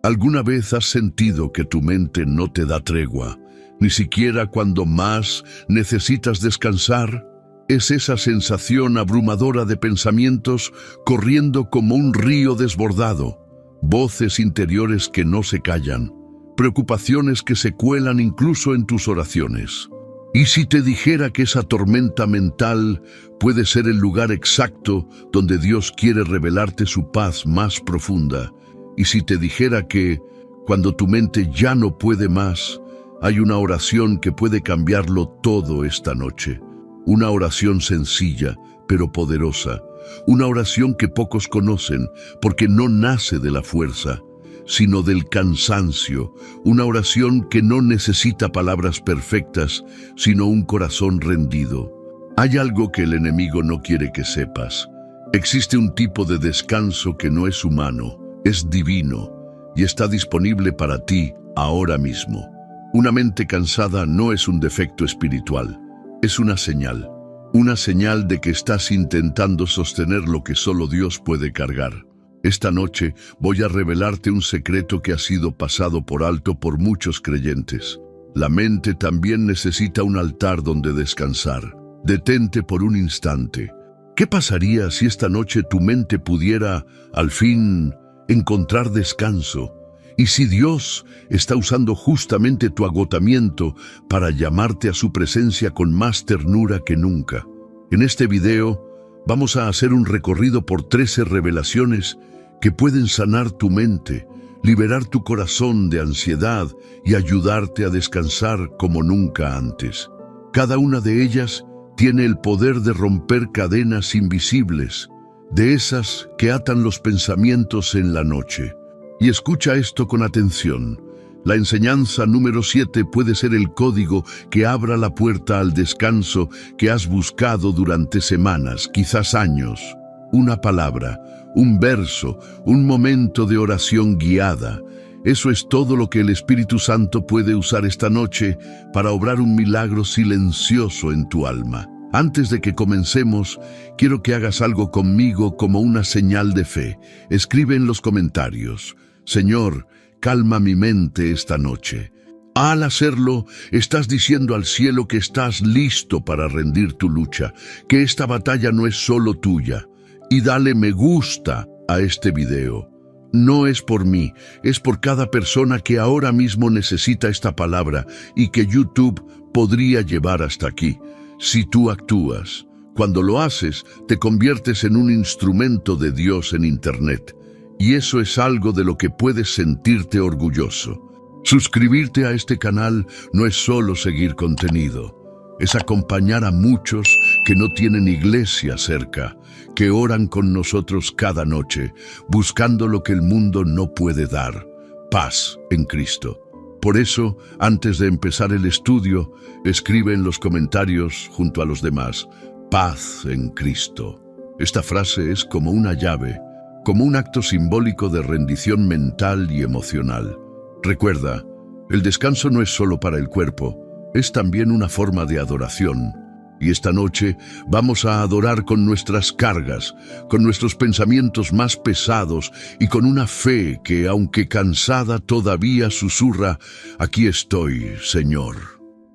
¿Alguna vez has sentido que tu mente no te da tregua, ni siquiera cuando más necesitas descansar? Es esa sensación abrumadora de pensamientos corriendo como un río desbordado, voces interiores que no se callan, preocupaciones que se cuelan incluso en tus oraciones. ¿Y si te dijera que esa tormenta mental puede ser el lugar exacto donde Dios quiere revelarte su paz más profunda? ¿Y si te dijera que, cuando tu mente ya no puede más, hay una oración que puede cambiarlo todo esta noche? Una oración sencilla, pero poderosa. Una oración que pocos conocen, porque no nace de la fuerza, sino del cansancio. Una oración que no necesita palabras perfectas, sino un corazón rendido. Hay algo que el enemigo no quiere que sepas. Existe un tipo de descanso que no es humano, es divino, y está disponible para ti ahora mismo. Una mente cansada no es un defecto espiritual, es una señal de que estás intentando sostener lo que solo Dios puede cargar. Esta noche voy a revelarte un secreto que ha sido pasado por alto por muchos creyentes. La mente también necesita un altar donde descansar. Detente por un instante. ¿Qué pasaría si esta noche tu mente pudiera, al fin, encontrar descanso? ¿Y si Dios está usando justamente tu agotamiento para llamarte a su presencia con más ternura que nunca? En este video vamos a hacer un recorrido por 13 revelaciones que pueden sanar tu mente, liberar tu corazón de ansiedad y ayudarte a descansar como nunca antes. Cada una de ellas tiene el poder de romper cadenas invisibles, de esas que atan los pensamientos en la noche. Y escucha esto con atención. La enseñanza número 7 puede ser el código que abra la puerta al descanso que has buscado durante semanas, quizás años. Una palabra, un verso, un momento de oración guiada. Eso es todo lo que el Espíritu Santo puede usar esta noche para obrar un milagro silencioso en tu alma. Antes de que comencemos, quiero que hagas algo conmigo como una señal de fe. Escribe en los comentarios: Señor, calma mi mente esta noche. Al hacerlo, estás diciendo al cielo que estás listo para rendir tu lucha, que esta batalla no es solo tuya. Y dale me gusta a este video. No es por mí, es por cada persona que ahora mismo necesita esta palabra y que YouTube podría llevar hasta aquí. Si tú actúas, cuando lo haces, te conviertes en un instrumento de Dios en Internet. Y eso es algo de lo que puedes sentirte orgulloso. Suscribirte a este canal no es solo seguir contenido, es acompañar a muchos que no tienen iglesia cerca, que oran con nosotros cada noche, buscando lo que el mundo no puede dar: paz en Cristo. Por eso, antes de empezar el estudio, escribe en los comentarios junto a los demás: paz en Cristo. Esta frase es como una llave, como un acto simbólico de rendición mental y emocional. Recuerda, el descanso no es solo para el cuerpo, es también una forma de adoración. Y esta noche vamos a adorar con nuestras cargas, con nuestros pensamientos más pesados y con una fe que, aunque cansada, todavía susurra: aquí estoy, Señor.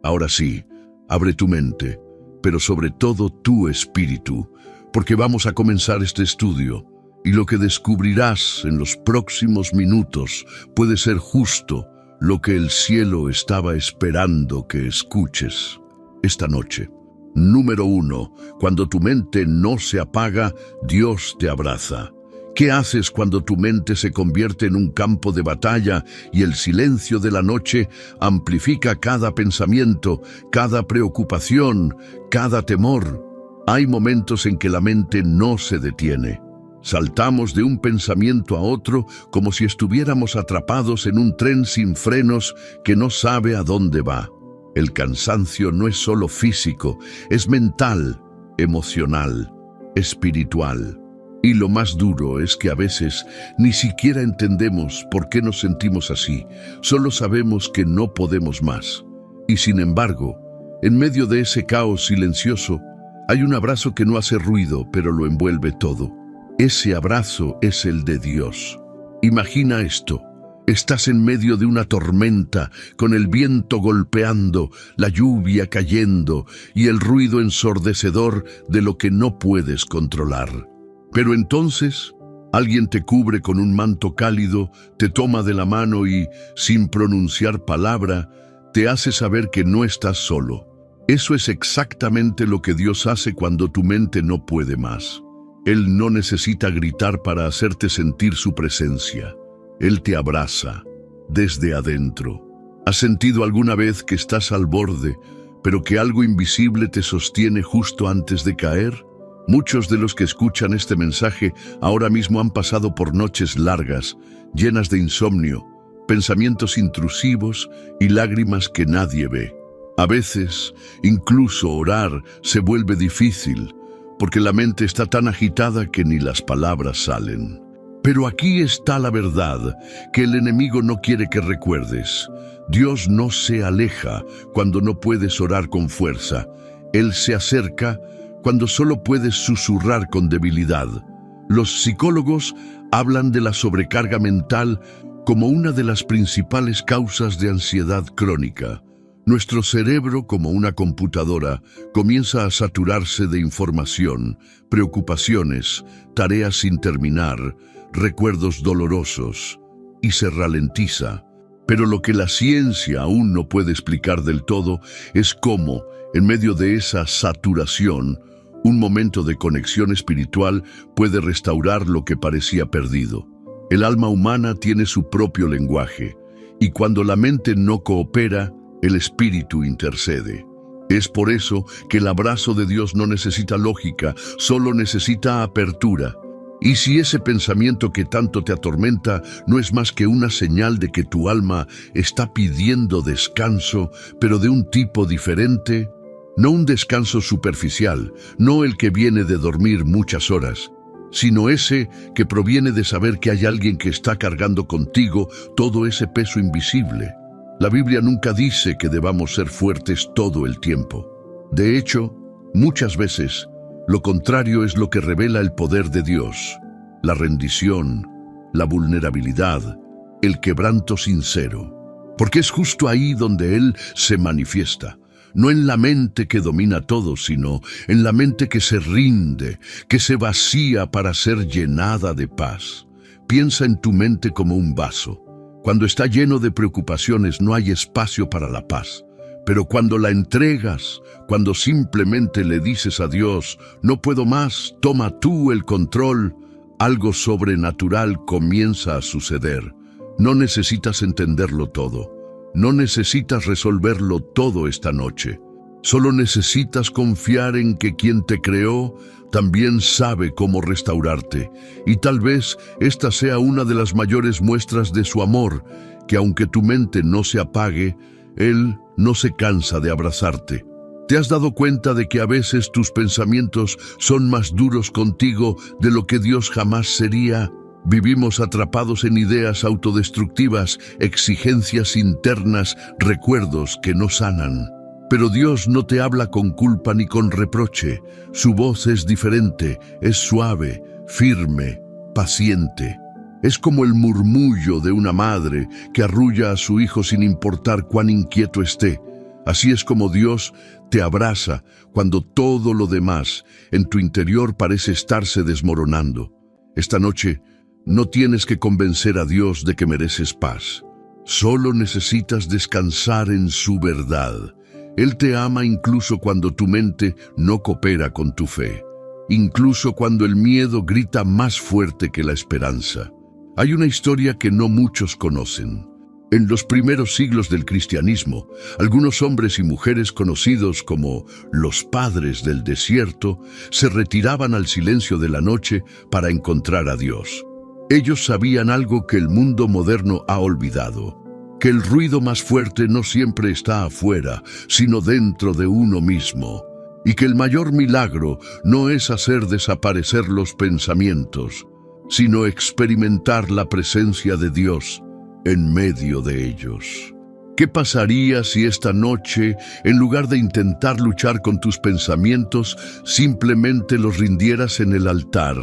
Ahora sí, abre tu mente, pero sobre todo tu espíritu, porque vamos a comenzar este estudio. Y lo que descubrirás en los próximos minutos puede ser justo lo que el cielo estaba esperando que escuches esta noche. Número 1. Cuando tu mente no se apaga, Dios te abraza. ¿Qué haces cuando tu mente se convierte en un campo de batalla y el silencio de la noche amplifica cada pensamiento, cada preocupación, cada temor? Hay momentos en que la mente no se detiene. Saltamos de un pensamiento a otro como si estuviéramos atrapados en un tren sin frenos que no sabe a dónde va. El cansancio no es solo físico, es mental, emocional, espiritual. Y lo más duro es que a veces ni siquiera entendemos por qué nos sentimos así, solo sabemos que no podemos más. Y sin embargo, en medio de ese caos silencioso, hay un abrazo que no hace ruido, pero lo envuelve todo. Ese abrazo es el de Dios. Imagina esto: Estás en medio de una tormenta, con el viento golpeando, la lluvia cayendo y el ruido ensordecedor de lo que no puedes controlar. Pero entonces, alguien te cubre con un manto cálido, te toma de la mano y, sin pronunciar palabra, te hace saber que no estás solo. Eso es exactamente lo que Dios hace cuando tu mente no puede más. Él no necesita gritar para hacerte sentir su presencia. Él te abraza desde adentro. ¿Has sentido alguna vez que estás al borde, pero que algo invisible te sostiene justo antes de caer? Muchos de los que escuchan este mensaje ahora mismo han pasado por noches largas, llenas de insomnio, pensamientos intrusivos y lágrimas que nadie ve. A veces, incluso orar se vuelve difícil, porque la mente está tan agitada que ni las palabras salen. Pero aquí está la verdad que el enemigo no quiere que recuerdes. Dios no se aleja cuando no puedes orar con fuerza. Él se acerca cuando solo puedes susurrar con debilidad. Los psicólogos hablan de la sobrecarga mental como una de las principales causas de ansiedad crónica. Nuestro cerebro, como una computadora, comienza a saturarse de información, preocupaciones, tareas sin terminar, recuerdos dolorosos, y se ralentiza. Pero lo que la ciencia aún no puede explicar del todo es cómo, en medio de esa saturación, un momento de conexión espiritual puede restaurar lo que parecía perdido. El alma humana tiene su propio lenguaje, y cuando la mente no coopera, el espíritu intercede. Es por eso que el abrazo de Dios no necesita lógica, solo necesita apertura. Y si ese pensamiento que tanto te atormenta no es más que una señal de que tu alma está pidiendo descanso, pero de un tipo diferente, no un descanso superficial, no el que viene de dormir muchas horas, sino ese que proviene de saber que hay alguien que está cargando contigo todo ese peso invisible. La Biblia nunca dice que debamos ser fuertes todo el tiempo. De hecho, muchas veces, lo contrario es lo que revela el poder de Dios, la rendición, la vulnerabilidad, el quebranto sincero. Porque es justo ahí donde Él se manifiesta, no en la mente que domina todo, sino en la mente que se rinde, que se vacía para ser llenada de paz. Piensa en tu mente como un vaso. Cuando está lleno de preocupaciones no hay espacio para la paz. Pero cuando la entregas, cuando simplemente le dices a Dios, no puedo más, toma tú el control, algo sobrenatural comienza a suceder. No necesitas entenderlo todo. No necesitas resolverlo todo esta noche. Solo necesitas confiar en que quien te creó también sabe cómo restaurarte. Y tal vez esta sea una de las mayores muestras de su amor, que aunque tu mente no se apague, Él no se cansa de abrazarte. ¿Te has dado cuenta de que a veces tus pensamientos son más duros contigo de lo que Dios jamás sería? Vivimos atrapados en ideas autodestructivas, exigencias internas, recuerdos que no sanan. Pero Dios no te habla con culpa ni con reproche. Su voz es diferente, es suave, firme, paciente. Es como el murmullo de una madre que arrulla a su hijo sin importar cuán inquieto esté. Así es como Dios te abraza cuando todo lo demás en tu interior parece estarse desmoronando. Esta noche no tienes que convencer a Dios de que mereces paz. Solo necesitas descansar en su verdad. Él te ama incluso cuando tu mente no coopera con tu fe, incluso cuando el miedo grita más fuerte que la esperanza. Hay una historia que no muchos conocen. En los primeros siglos del cristianismo, algunos hombres y mujeres conocidos como los padres del desierto se retiraban al silencio de la noche para encontrar a Dios. Ellos sabían algo que el mundo moderno ha olvidado, que el ruido más fuerte no siempre está afuera, sino dentro de uno mismo, y que el mayor milagro no es hacer desaparecer los pensamientos, sino experimentar la presencia de Dios en medio de ellos. ¿Qué pasaría si esta noche, en lugar de intentar luchar con tus pensamientos, simplemente los rindieras en el altar?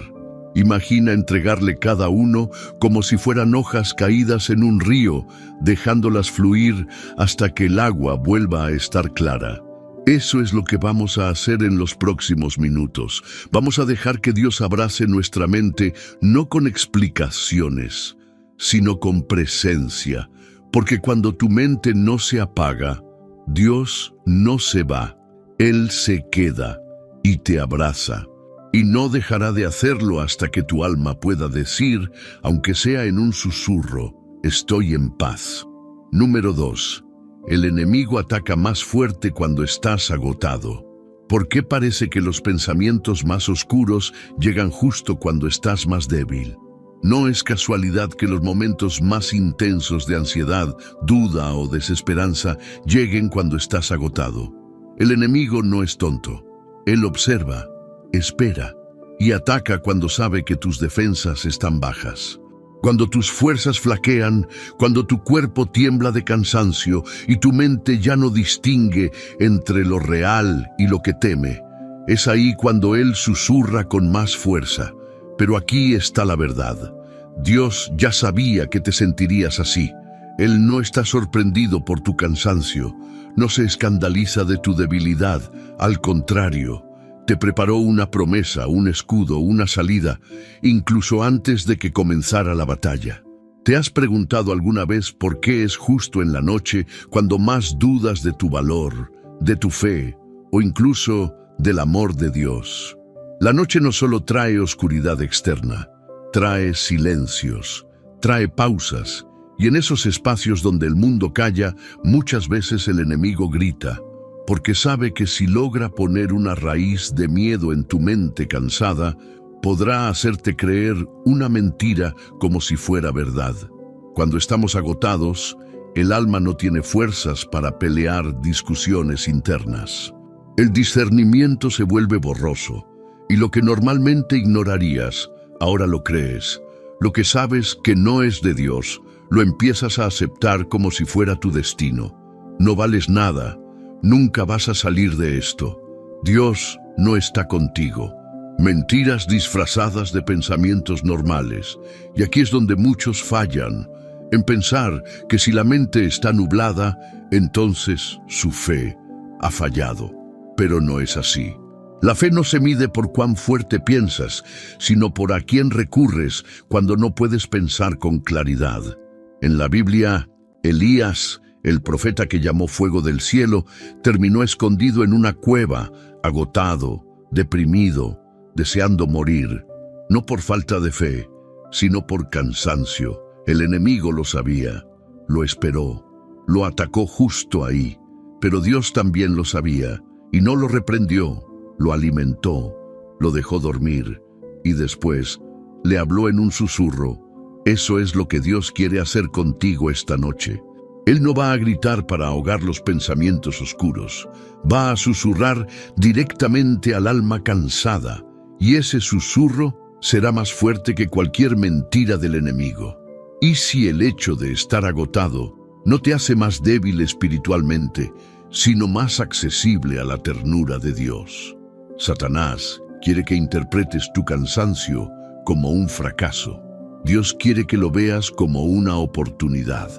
Imagina entregarle cada uno como si fueran hojas caídas en un río, dejándolas fluir hasta que el agua vuelva a estar clara. Eso es lo que vamos a hacer en los próximos minutos. Vamos a dejar que Dios abrace nuestra mente, no con explicaciones, sino con presencia. Porque cuando tu mente no se apaga, Dios no se va. Él se queda y te abraza. Y no dejará de hacerlo hasta que tu alma pueda decir, aunque sea en un susurro, estoy en paz. Número 2. El enemigo ataca más fuerte cuando estás agotado. ¿Por qué parece que los pensamientos más oscuros llegan justo cuando estás más débil? No es casualidad que los momentos más intensos de ansiedad, duda o desesperanza lleguen cuando estás agotado. El enemigo no es tonto. Él observa, espera y ataca cuando sabe que tus defensas están bajas. Cuando tus fuerzas flaquean, cuando tu cuerpo tiembla de cansancio y tu mente ya no distingue entre lo real y lo que teme, es ahí cuando Él susurra con más fuerza. Pero aquí está la verdad. Dios ya sabía que te sentirías así. Él no está sorprendido por tu cansancio, no se escandaliza de tu debilidad, al contrario. Te preparó una promesa, un escudo, una salida, incluso antes de que comenzara la batalla. ¿Te has preguntado alguna vez por qué es justo en la noche cuando más dudas de tu valor, de tu fe o incluso del amor de Dios? La noche no solo trae oscuridad externa, trae silencios, trae pausas, y en esos espacios donde el mundo calla, muchas veces el enemigo grita, porque sabe que si logra poner una raíz de miedo en tu mente cansada, podrá hacerte creer una mentira como si fuera verdad. Cuando estamos agotados, el alma no tiene fuerzas para pelear discusiones internas. El discernimiento se vuelve borroso, y lo que normalmente ignorarías, ahora lo crees. Lo que sabes que no es de Dios, lo empiezas a aceptar como si fuera tu destino. No vales nada. Nunca vas a salir de esto. Dios no está contigo. Mentiras disfrazadas de pensamientos normales. Y aquí es donde muchos fallan, en pensar que si la mente está nublada, entonces su fe ha fallado. Pero no es así. La fe no se mide por cuán fuerte piensas, sino por a quién recurres cuando no puedes pensar con claridad. En la Biblia, Elías, el profeta que llamó fuego del cielo, terminó escondido en una cueva, agotado, deprimido, deseando morir, no por falta de fe, sino por cansancio. El enemigo lo sabía, lo esperó, lo atacó justo ahí, pero Dios también lo sabía, y no lo reprendió, lo alimentó, lo dejó dormir, y después le habló en un susurro. Eso es lo que Dios quiere hacer contigo esta noche. Él no va a gritar para ahogar los pensamientos oscuros, va a susurrar directamente al alma cansada, y ese susurro será más fuerte que cualquier mentira del enemigo. ¿Y si el hecho de estar agotado no te hace más débil espiritualmente, sino más accesible a la ternura de Dios? Satanás quiere que interpretes tu cansancio como un fracaso. Dios quiere que lo veas como una oportunidad.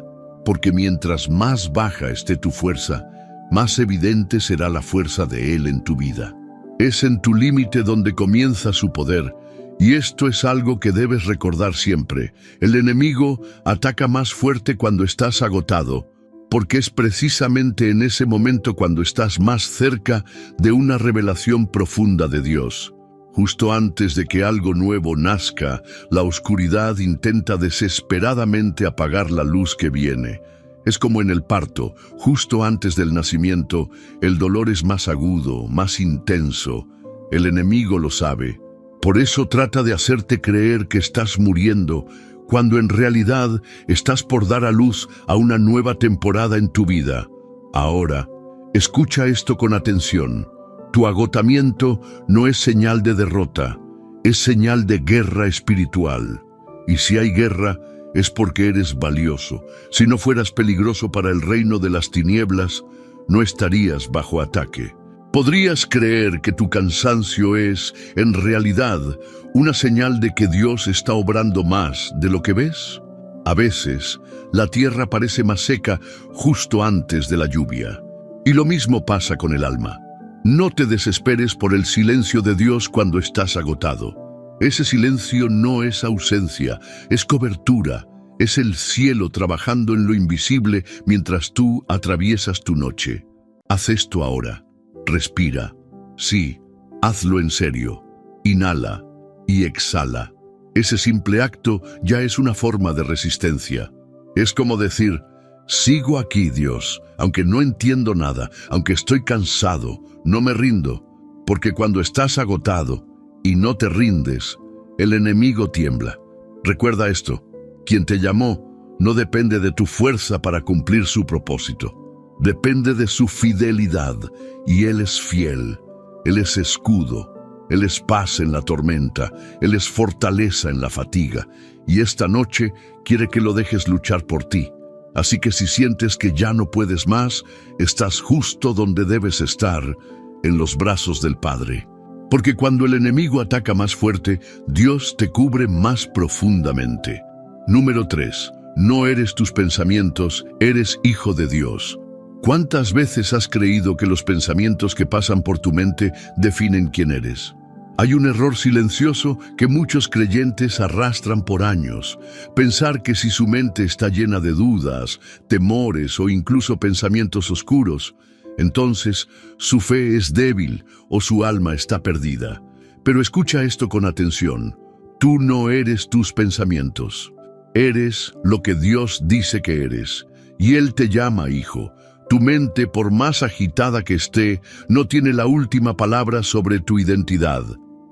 Porque mientras más baja esté tu fuerza, más evidente será la fuerza de Él en tu vida. Es en tu límite donde comienza su poder, y esto es algo que debes recordar siempre. El enemigo ataca más fuerte cuando estás agotado, porque es precisamente en ese momento cuando estás más cerca de una revelación profunda de Dios. Justo antes de que algo nuevo nazca, la oscuridad intenta desesperadamente apagar la luz que viene. Es como en el parto, justo antes del nacimiento, el dolor es más agudo, más intenso. El enemigo lo sabe. Por eso trata de hacerte creer que estás muriendo, cuando en realidad estás por dar a luz a una nueva temporada en tu vida. Ahora, escucha esto con atención. Tu agotamiento no es señal de derrota, es señal de guerra espiritual. Y si hay guerra, es porque eres valioso. Si no fueras peligroso para el reino de las tinieblas, no estarías bajo ataque. ¿Podrías creer que tu cansancio es, en realidad, una señal de que Dios está obrando más de lo que ves? A veces, la tierra parece más seca justo antes de la lluvia. Y lo mismo pasa con el alma. No te desesperes por el silencio de Dios cuando estás agotado. Ese silencio no es ausencia, es cobertura, es el cielo trabajando en lo invisible mientras tú atraviesas tu noche. Haz esto ahora. Respira. Sí, hazlo en serio. Inhala y exhala. Ese simple acto ya es una forma de resistencia. Es como decir, sigo aquí, Dios, aunque no entiendo nada, aunque estoy cansado, no me rindo, porque cuando estás agotado y no te rindes, el enemigo tiembla. Recuerda esto, quien te llamó no depende de tu fuerza para cumplir su propósito. Depende de su fidelidad, y Él es fiel, Él es escudo, Él es paz en la tormenta, Él es fortaleza en la fatiga, y esta noche quiere que lo dejes luchar por ti. Así que si sientes que ya no puedes más, estás justo donde debes estar, en los brazos del Padre. Porque cuando el enemigo ataca más fuerte, Dios te cubre más profundamente. Número 3. No eres tus pensamientos, eres hijo de Dios. ¿Cuántas veces has creído que los pensamientos que pasan por tu mente definen quién eres? Hay un error silencioso que muchos creyentes arrastran por años. Pensar que si su mente está llena de dudas, temores o incluso pensamientos oscuros, entonces su fe es débil o su alma está perdida. Pero escucha esto con atención. Tú no eres tus pensamientos. Eres lo que Dios dice que eres. Y Él te llama hijo. Tu mente, por más agitada que esté, no tiene la última palabra sobre tu identidad.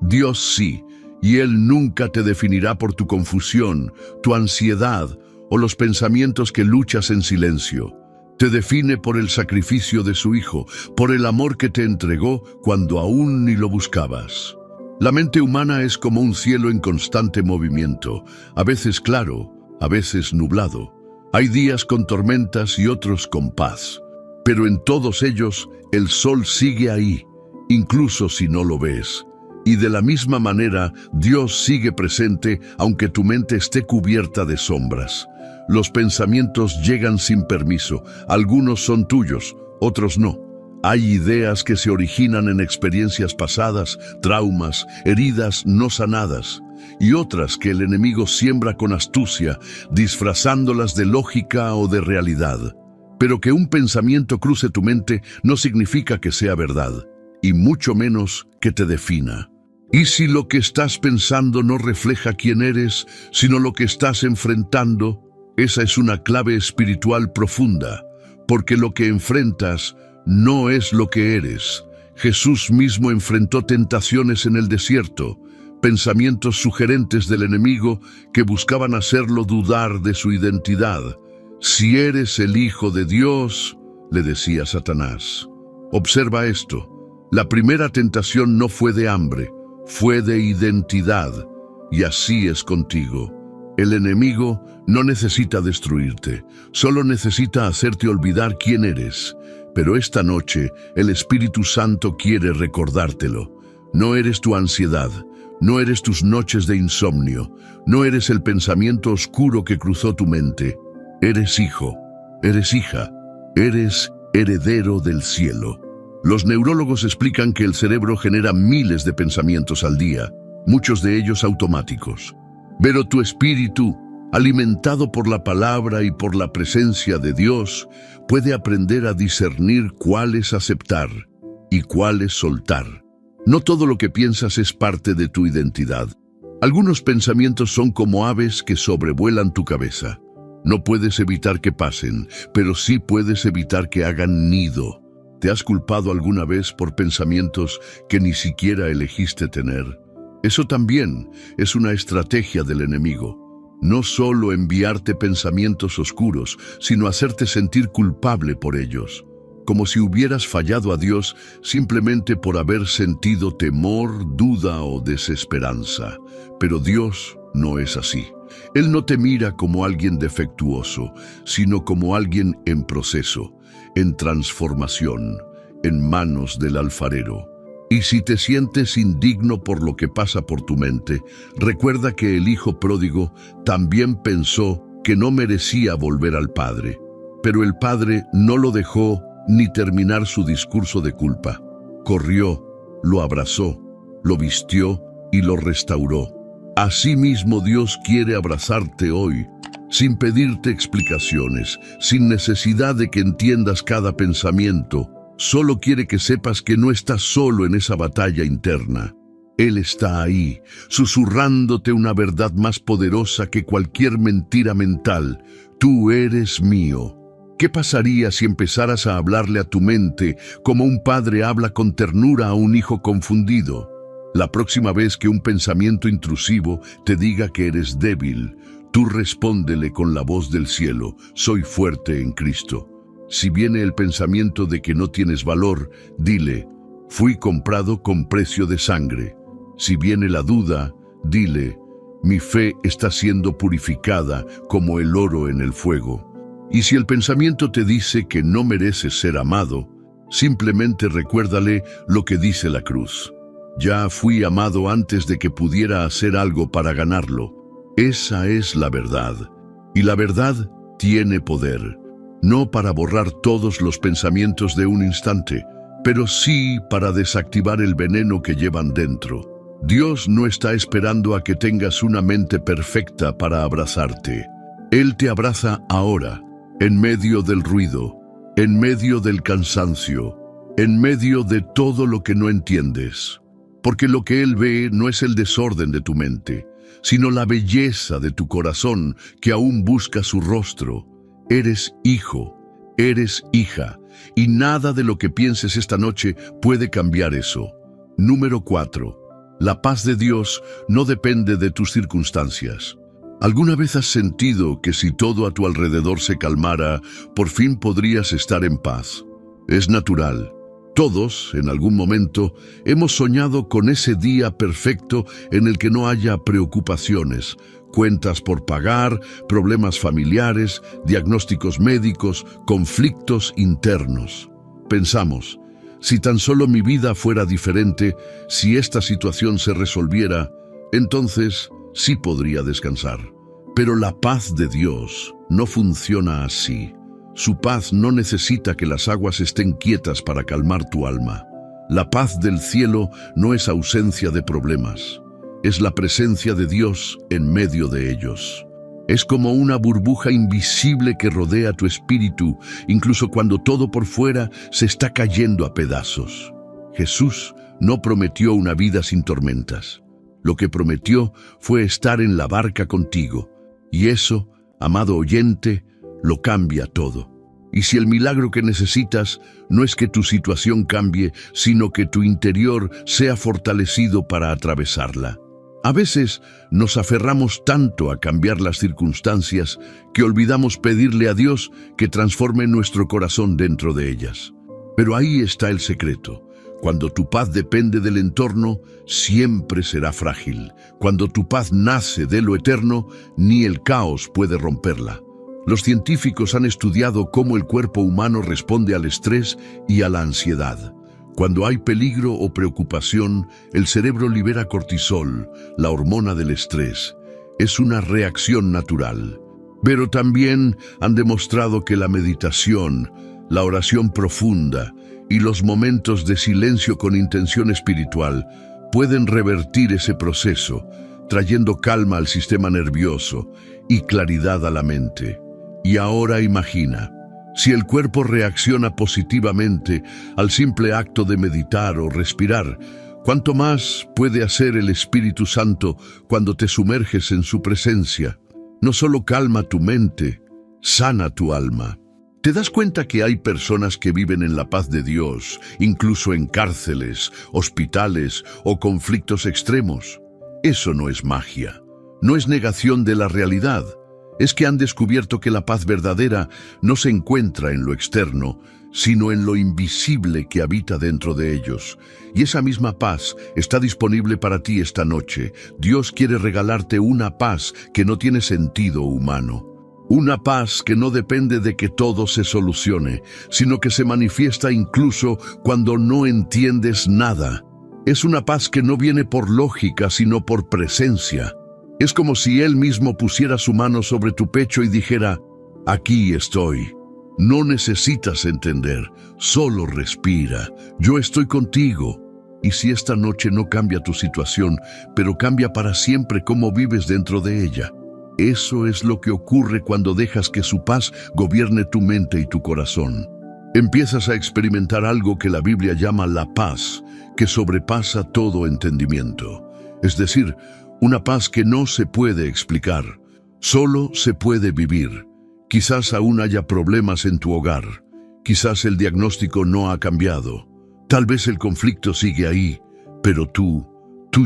Dios sí, y Él nunca te definirá por tu confusión, tu ansiedad o los pensamientos que luchas en silencio. Te define por el sacrificio de su Hijo, por el amor que te entregó cuando aún ni lo buscabas. La mente humana es como un cielo en constante movimiento, a veces claro, a veces nublado. Hay días con tormentas y otros con paz, pero en todos ellos el sol sigue ahí, incluso si no lo ves. Y de la misma manera, Dios sigue presente aunque tu mente esté cubierta de sombras. Los pensamientos llegan sin permiso, algunos son tuyos, otros no. Hay ideas que se originan en experiencias pasadas, traumas, heridas no sanadas, y otras que el enemigo siembra con astucia, disfrazándolas de lógica o de realidad. Pero que un pensamiento cruce tu mente no significa que sea verdad, y mucho menos que te defina. ¿Y si lo que estás pensando no refleja quién eres, sino lo que estás enfrentando? Esa es una clave espiritual profunda, porque lo que enfrentas no es lo que eres. Jesús mismo enfrentó tentaciones en el desierto, pensamientos sugerentes del enemigo que buscaban hacerlo dudar de su identidad. Si eres el Hijo de Dios, le decía Satanás. Observa esto, la primera tentación no fue de hambre, fue de identidad, y así es contigo. El enemigo no necesita destruirte, solo necesita hacerte olvidar quién eres. Pero esta noche el Espíritu Santo quiere recordártelo. No eres tu ansiedad, no eres tus noches de insomnio, no eres el pensamiento oscuro que cruzó tu mente. Eres hijo, eres hija, eres heredero del cielo. Los neurólogos explican que el cerebro genera miles de pensamientos al día, muchos de ellos automáticos. Pero tu espíritu, alimentado por la palabra y por la presencia de Dios, puede aprender a discernir cuáles aceptar y cuáles soltar. No todo lo que piensas es parte de tu identidad. Algunos pensamientos son como aves que sobrevuelan tu cabeza. No puedes evitar que pasen, pero sí puedes evitar que hagan nido. ¿Te has culpado alguna vez por pensamientos que ni siquiera elegiste tener? Eso también es una estrategia del enemigo. No solo enviarte pensamientos oscuros, sino hacerte sentir culpable por ellos, como si hubieras fallado a Dios simplemente por haber sentido temor, duda o desesperanza. Pero Dios no es así. Él no te mira como alguien defectuoso, sino como alguien en proceso, en transformación. en manos del alfarero. Y si te sientes indigno por lo que pasa por tu mente, recuerda que el hijo pródigo también pensó que no merecía volver al padre. Pero el padre no lo dejó ni terminar su discurso de culpa. Corrió, lo abrazó, lo vistió y lo restauró. Asimismo, Dios quiere abrazarte hoy, sin pedirte explicaciones, sin necesidad de que entiendas cada pensamiento. Solo quiere que sepas que no estás solo en esa batalla interna. Él está ahí, susurrándote una verdad más poderosa que cualquier mentira mental. Tú eres mío. ¿Qué pasaría si empezaras a hablarle a tu mente como un padre habla con ternura a un hijo confundido? La próxima vez que un pensamiento intrusivo te diga que eres débil, tú respóndele con la voz del cielo: soy fuerte en Cristo. Si viene el pensamiento de que no tienes valor, dile: fui comprado con precio de sangre. Si viene la duda, dile: mi fe está siendo purificada como el oro en el fuego. Y si el pensamiento te dice que no mereces ser amado, simplemente recuérdale lo que dice la cruz: ya fui amado antes de que pudiera hacer algo para ganarlo. Esa es la verdad. Y la verdad tiene poder. No para borrar todos los pensamientos de un instante, pero sí para desactivar el veneno que llevan dentro. Dios no está esperando a que tengas una mente perfecta para abrazarte. Él te abraza ahora, en medio del ruido, en medio del cansancio, en medio de todo lo que no entiendes. Porque lo que Él ve no es el desorden de tu mente, sino la belleza de tu corazón que aún busca su rostro. Eres hijo, eres hija, y nada de lo que pienses esta noche puede cambiar eso. Número 4. La paz de Dios no depende de tus circunstancias. ¿Alguna vez has sentido que si todo a tu alrededor se calmara, por fin podrías estar en paz? Es natural. Todos, en algún momento, hemos soñado con ese día perfecto en el que no haya preocupaciones, cuentas por pagar, problemas familiares, diagnósticos médicos, conflictos internos. Pensamos: si tan solo mi vida fuera diferente, si esta situación se resolviera, entonces sí podría descansar. Pero la paz de Dios no funciona así. Su paz no necesita que las aguas estén quietas para calmar tu alma. La paz del cielo no es ausencia de problemas. Es la presencia de Dios en medio de ellos. Es como una burbuja invisible que rodea tu espíritu, incluso cuando todo por fuera se está cayendo a pedazos. Jesús no prometió una vida sin tormentas. Lo que prometió fue estar en la barca contigo. Y eso, amado oyente, lo cambia todo. Y si el milagro que necesitas no es que tu situación cambie, sino que tu interior sea fortalecido para atravesarla. A veces nos aferramos tanto a cambiar las circunstancias que olvidamos pedirle a Dios que transforme nuestro corazón dentro de ellas. Pero ahí está el secreto. Cuando tu paz depende del entorno, siempre será frágil. Cuando tu paz nace de lo eterno, ni el caos puede romperla. Los científicos han estudiado cómo el cuerpo humano responde al estrés y a la ansiedad. Cuando hay peligro o preocupación, el cerebro libera cortisol, la hormona del estrés. Es una reacción natural. Pero también han demostrado que la meditación, la oración profunda y los momentos de silencio con intención espiritual pueden revertir ese proceso, trayendo calma al sistema nervioso y claridad a la mente. Y ahora imagina, si el cuerpo reacciona positivamente al simple acto de meditar o respirar, ¿cuánto más puede hacer el Espíritu Santo cuando te sumerges en su presencia? No solo calma tu mente, sana tu alma. ¿Te das cuenta que hay personas que viven en la paz de Dios, incluso en cárceles, hospitales o conflictos extremos? Eso no es magia, no es negación de la realidad. Es que han descubierto que la paz verdadera no se encuentra en lo externo, sino en lo invisible que habita dentro de ellos. Y esa misma paz está disponible para ti esta noche. Dios quiere regalarte una paz que no tiene sentido humano. Una paz que no depende de que todo se solucione, sino que se manifiesta incluso cuando no entiendes nada. Es una paz que no viene por lógica, sino por presencia. Es como si Él mismo pusiera su mano sobre tu pecho y dijera: aquí estoy. No necesitas entender, solo respira. Yo estoy contigo. Y si esta noche no cambia tu situación, pero cambia para siempre cómo vives dentro de ella. Eso es lo que ocurre cuando dejas que su paz gobierne tu mente y tu corazón. Empiezas a experimentar algo que la Biblia llama la paz, que sobrepasa todo entendimiento. Es decir, una paz que no se puede explicar, solo se puede vivir. Quizás aún haya problemas en tu hogar, quizás el diagnóstico no ha cambiado, tal vez el conflicto sigue ahí, pero tú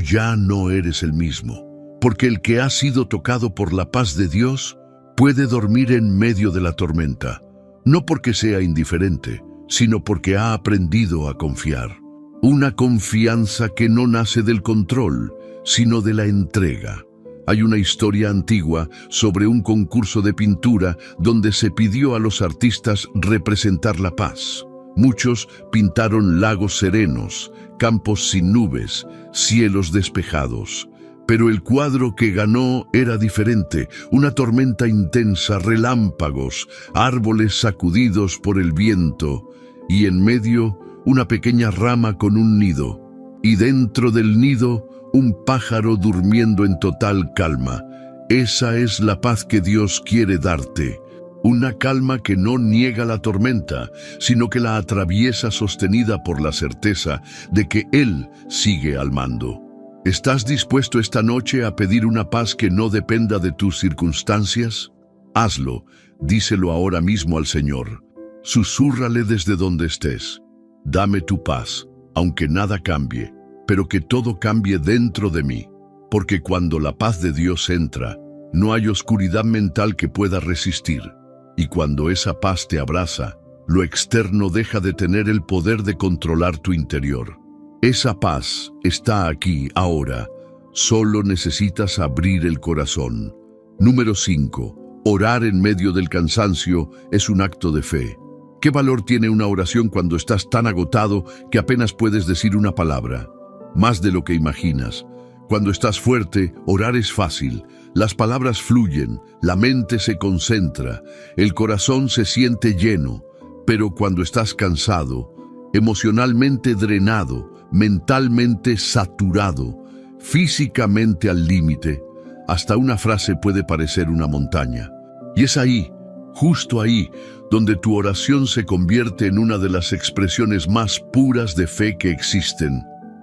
ya no eres el mismo, porque el que ha sido tocado por la paz de Dios puede dormir en medio de la tormenta, no porque sea indiferente, sino porque ha aprendido a confiar. Una confianza que no nace del control, sino de la entrega. Hay una historia antigua sobre un concurso de pintura donde se pidió a los artistas representar la paz. Muchos pintaron lagos serenos, campos sin nubes, cielos despejados. Pero el cuadro que ganó era diferente, una tormenta intensa, relámpagos, árboles sacudidos por el viento, y en medio una pequeña rama con un nido, y dentro del nido un pájaro durmiendo en total calma. Esa es la paz que Dios quiere darte. Una calma que no niega la tormenta, sino que la atraviesa sostenida por la certeza de que Él sigue al mando. ¿Estás dispuesto esta noche a pedir una paz que no dependa de tus circunstancias? Hazlo, díselo ahora mismo al Señor. Susúrrale desde donde estés. Dame tu paz, aunque nada cambie, pero que todo cambie dentro de mí, porque cuando la paz de Dios entra, no hay oscuridad mental que pueda resistir, y cuando esa paz te abraza, lo externo deja de tener el poder de controlar tu interior. Esa paz está aquí, ahora. Solo necesitas abrir el corazón. Número 5. Orar en medio del cansancio es un acto de fe. ¿Qué valor tiene una oración cuando estás tan agotado que apenas puedes decir una palabra? Más de lo que imaginas. Cuando estás fuerte, orar es fácil. Las palabras fluyen, la mente se concentra, el corazón se siente lleno. Pero cuando estás cansado, emocionalmente drenado, mentalmente saturado, físicamente al límite, hasta una frase puede parecer una montaña. Y es ahí, justo ahí, donde tu oración se convierte en una de las expresiones más puras de fe que existen.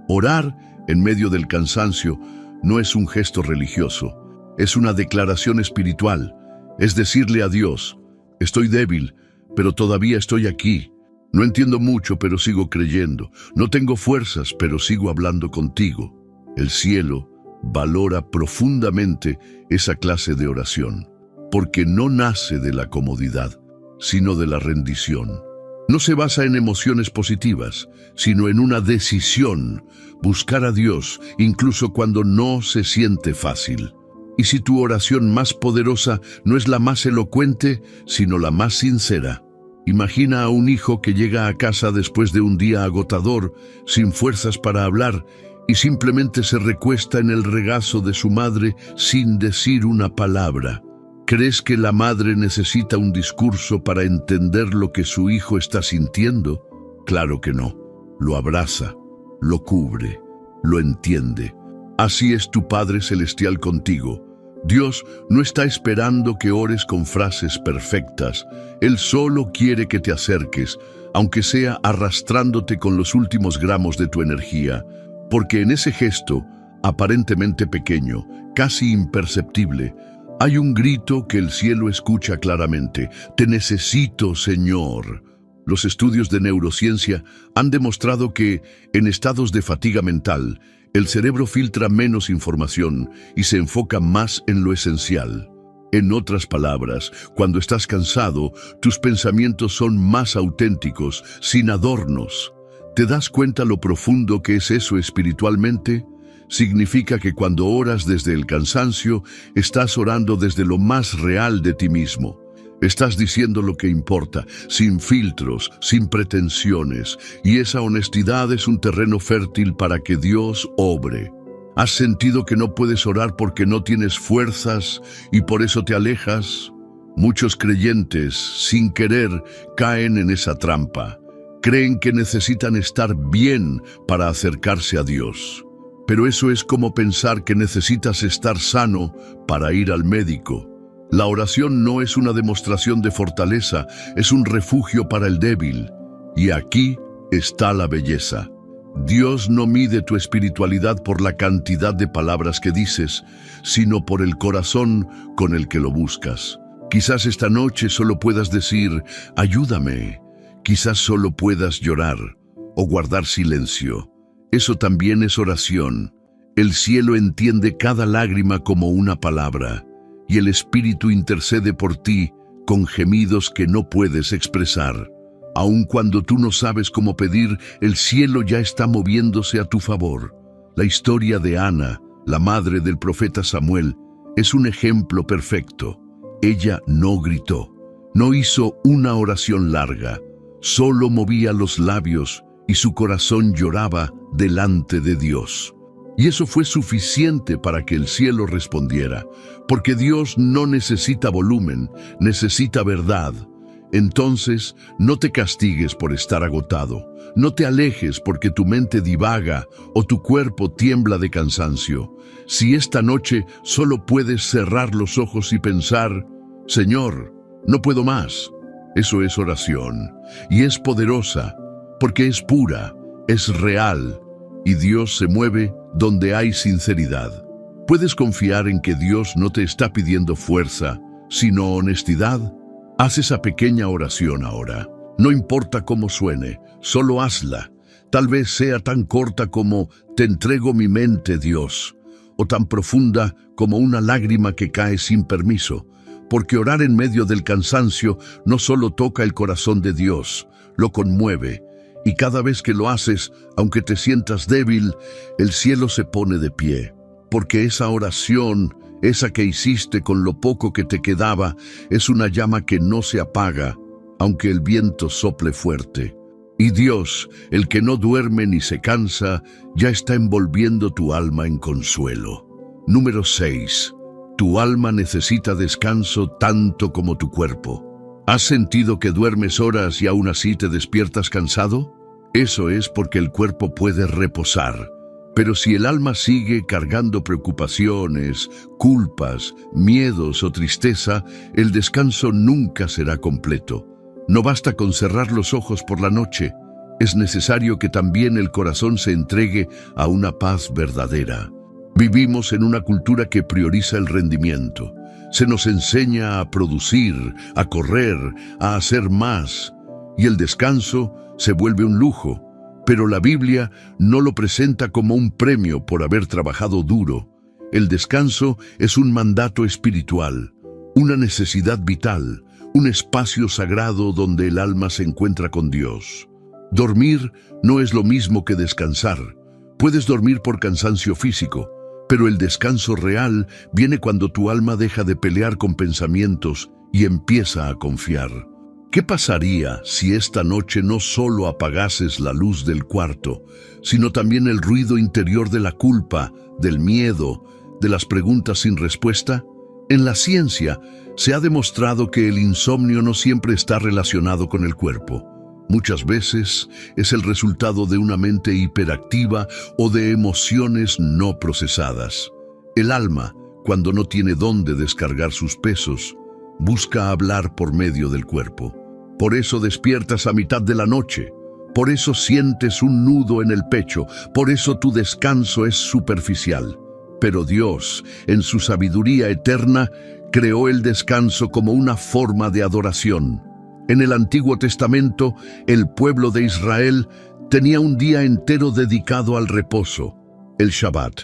Orar en medio del cansancio no es un gesto religioso, es una declaración espiritual, es decirle a Dios: estoy débil, pero todavía estoy aquí. No entiendo mucho, pero sigo creyendo. No tengo fuerzas, pero sigo hablando contigo. El cielo valora profundamente esa clase de oración, porque no nace de la comodidad, sino de la rendición. No se basa en emociones positivas, sino en una decisión, buscar a Dios, incluso cuando no se siente fácil. Y si tu oración más poderosa no es la más elocuente, sino la más sincera. Imagina a un hijo que llega a casa después de un día agotador, sin fuerzas para hablar, y simplemente se recuesta en el regazo de su madre sin decir una palabra. ¿Crees que la madre necesita un discurso para entender lo que su hijo está sintiendo? Claro que no. Lo abraza, lo cubre, lo entiende. Así es tu Padre Celestial contigo. Dios no está esperando que ores con frases perfectas. Él solo quiere que te acerques, aunque sea arrastrándote con los últimos gramos de tu energía, porque en ese gesto, aparentemente pequeño, casi imperceptible, hay un grito que el cielo escucha claramente: «Te necesito, Señor». Los estudios de neurociencia han demostrado que, en estados de fatiga mental, el cerebro filtra menos información y se enfoca más en lo esencial. En otras palabras, cuando estás cansado, tus pensamientos son más auténticos, sin adornos. ¿Te das cuenta lo profundo que es eso espiritualmente? Significa que cuando oras desde el cansancio, estás orando desde lo más real de ti mismo. Estás diciendo lo que importa, sin filtros, sin pretensiones, y esa honestidad es un terreno fértil para que Dios obre. ¿Has sentido que no puedes orar porque no tienes fuerzas y por eso te alejas? Muchos creyentes, sin querer, caen en esa trampa. Creen que necesitan estar bien para acercarse a Dios. Pero eso es como pensar que necesitas estar sano para ir al médico. La oración no es una demostración de fortaleza, es un refugio para el débil. Y aquí está la belleza. Dios no mide tu espiritualidad por la cantidad de palabras que dices, sino por el corazón con el que lo buscas. Quizás esta noche solo puedas decir, ayúdame. Quizás solo puedas llorar o guardar silencio. Eso también es oración. El cielo entiende cada lágrima como una palabra, y el Espíritu intercede por ti con gemidos que no puedes expresar. Aun cuando tú no sabes cómo pedir, el cielo ya está moviéndose a tu favor. La historia de Ana, la madre del profeta Samuel, es un ejemplo perfecto. Ella no gritó, no hizo una oración larga, solo movía los labios y su corazón lloraba delante de Dios. Y eso fue suficiente para que el cielo respondiera, porque Dios no necesita volumen, necesita verdad. Entonces, no te castigues por estar agotado, no te alejes porque tu mente divaga o tu cuerpo tiembla de cansancio. Si esta noche solo puedes cerrar los ojos y pensar, Señor, no puedo más. Eso es oración, y es poderosa, porque es pura, es real, y Dios se mueve donde hay sinceridad. ¿Puedes confiar en que Dios no te está pidiendo fuerza, sino honestidad? Haz esa pequeña oración ahora. No importa cómo suene, solo hazla. Tal vez sea tan corta como te entrego mi mente, Dios, o tan profunda como una lágrima que cae sin permiso, porque orar en medio del cansancio no solo toca el corazón de Dios, lo conmueve, y cada vez que lo haces, aunque te sientas débil, el cielo se pone de pie, porque esa oración, esa que hiciste con lo poco que te quedaba, es una llama que no se apaga, aunque el viento sople fuerte. Y Dios, el que no duerme ni se cansa, ya está envolviendo tu alma en consuelo. Número 6. Tu alma necesita descanso tanto como tu cuerpo. ¿Has sentido que duermes horas y aún así te despiertas cansado? Eso es porque el cuerpo puede reposar. Pero si el alma sigue cargando preocupaciones, culpas, miedos o tristeza, el descanso nunca será completo. No basta con cerrar los ojos por la noche. Es necesario que también el corazón se entregue a una paz verdadera. Vivimos en una cultura que prioriza el rendimiento. Se nos enseña a producir, a correr, a hacer más. Y el descanso se vuelve un lujo. Pero la Biblia no lo presenta como un premio por haber trabajado duro. El descanso es un mandato espiritual, una necesidad vital, un espacio sagrado donde el alma se encuentra con Dios. Dormir no es lo mismo que descansar. Puedes dormir por cansancio físico, pero el descanso real viene cuando tu alma deja de pelear con pensamientos y empieza a confiar. ¿Qué pasaría si esta noche no solo apagases la luz del cuarto, sino también el ruido interior de la culpa, del miedo, de las preguntas sin respuesta? En la ciencia se ha demostrado que el insomnio no siempre está relacionado con el cuerpo. Muchas veces es el resultado de una mente hiperactiva o de emociones no procesadas. El alma, cuando no tiene dónde descargar sus pesos, busca hablar por medio del cuerpo. Por eso despiertas a mitad de la noche. Por eso sientes un nudo en el pecho. Por eso tu descanso es superficial. Pero Dios, en su sabiduría eterna, creó el descanso como una forma de adoración. En el Antiguo Testamento, el pueblo de Israel tenía un día entero dedicado al reposo, el Shabbat.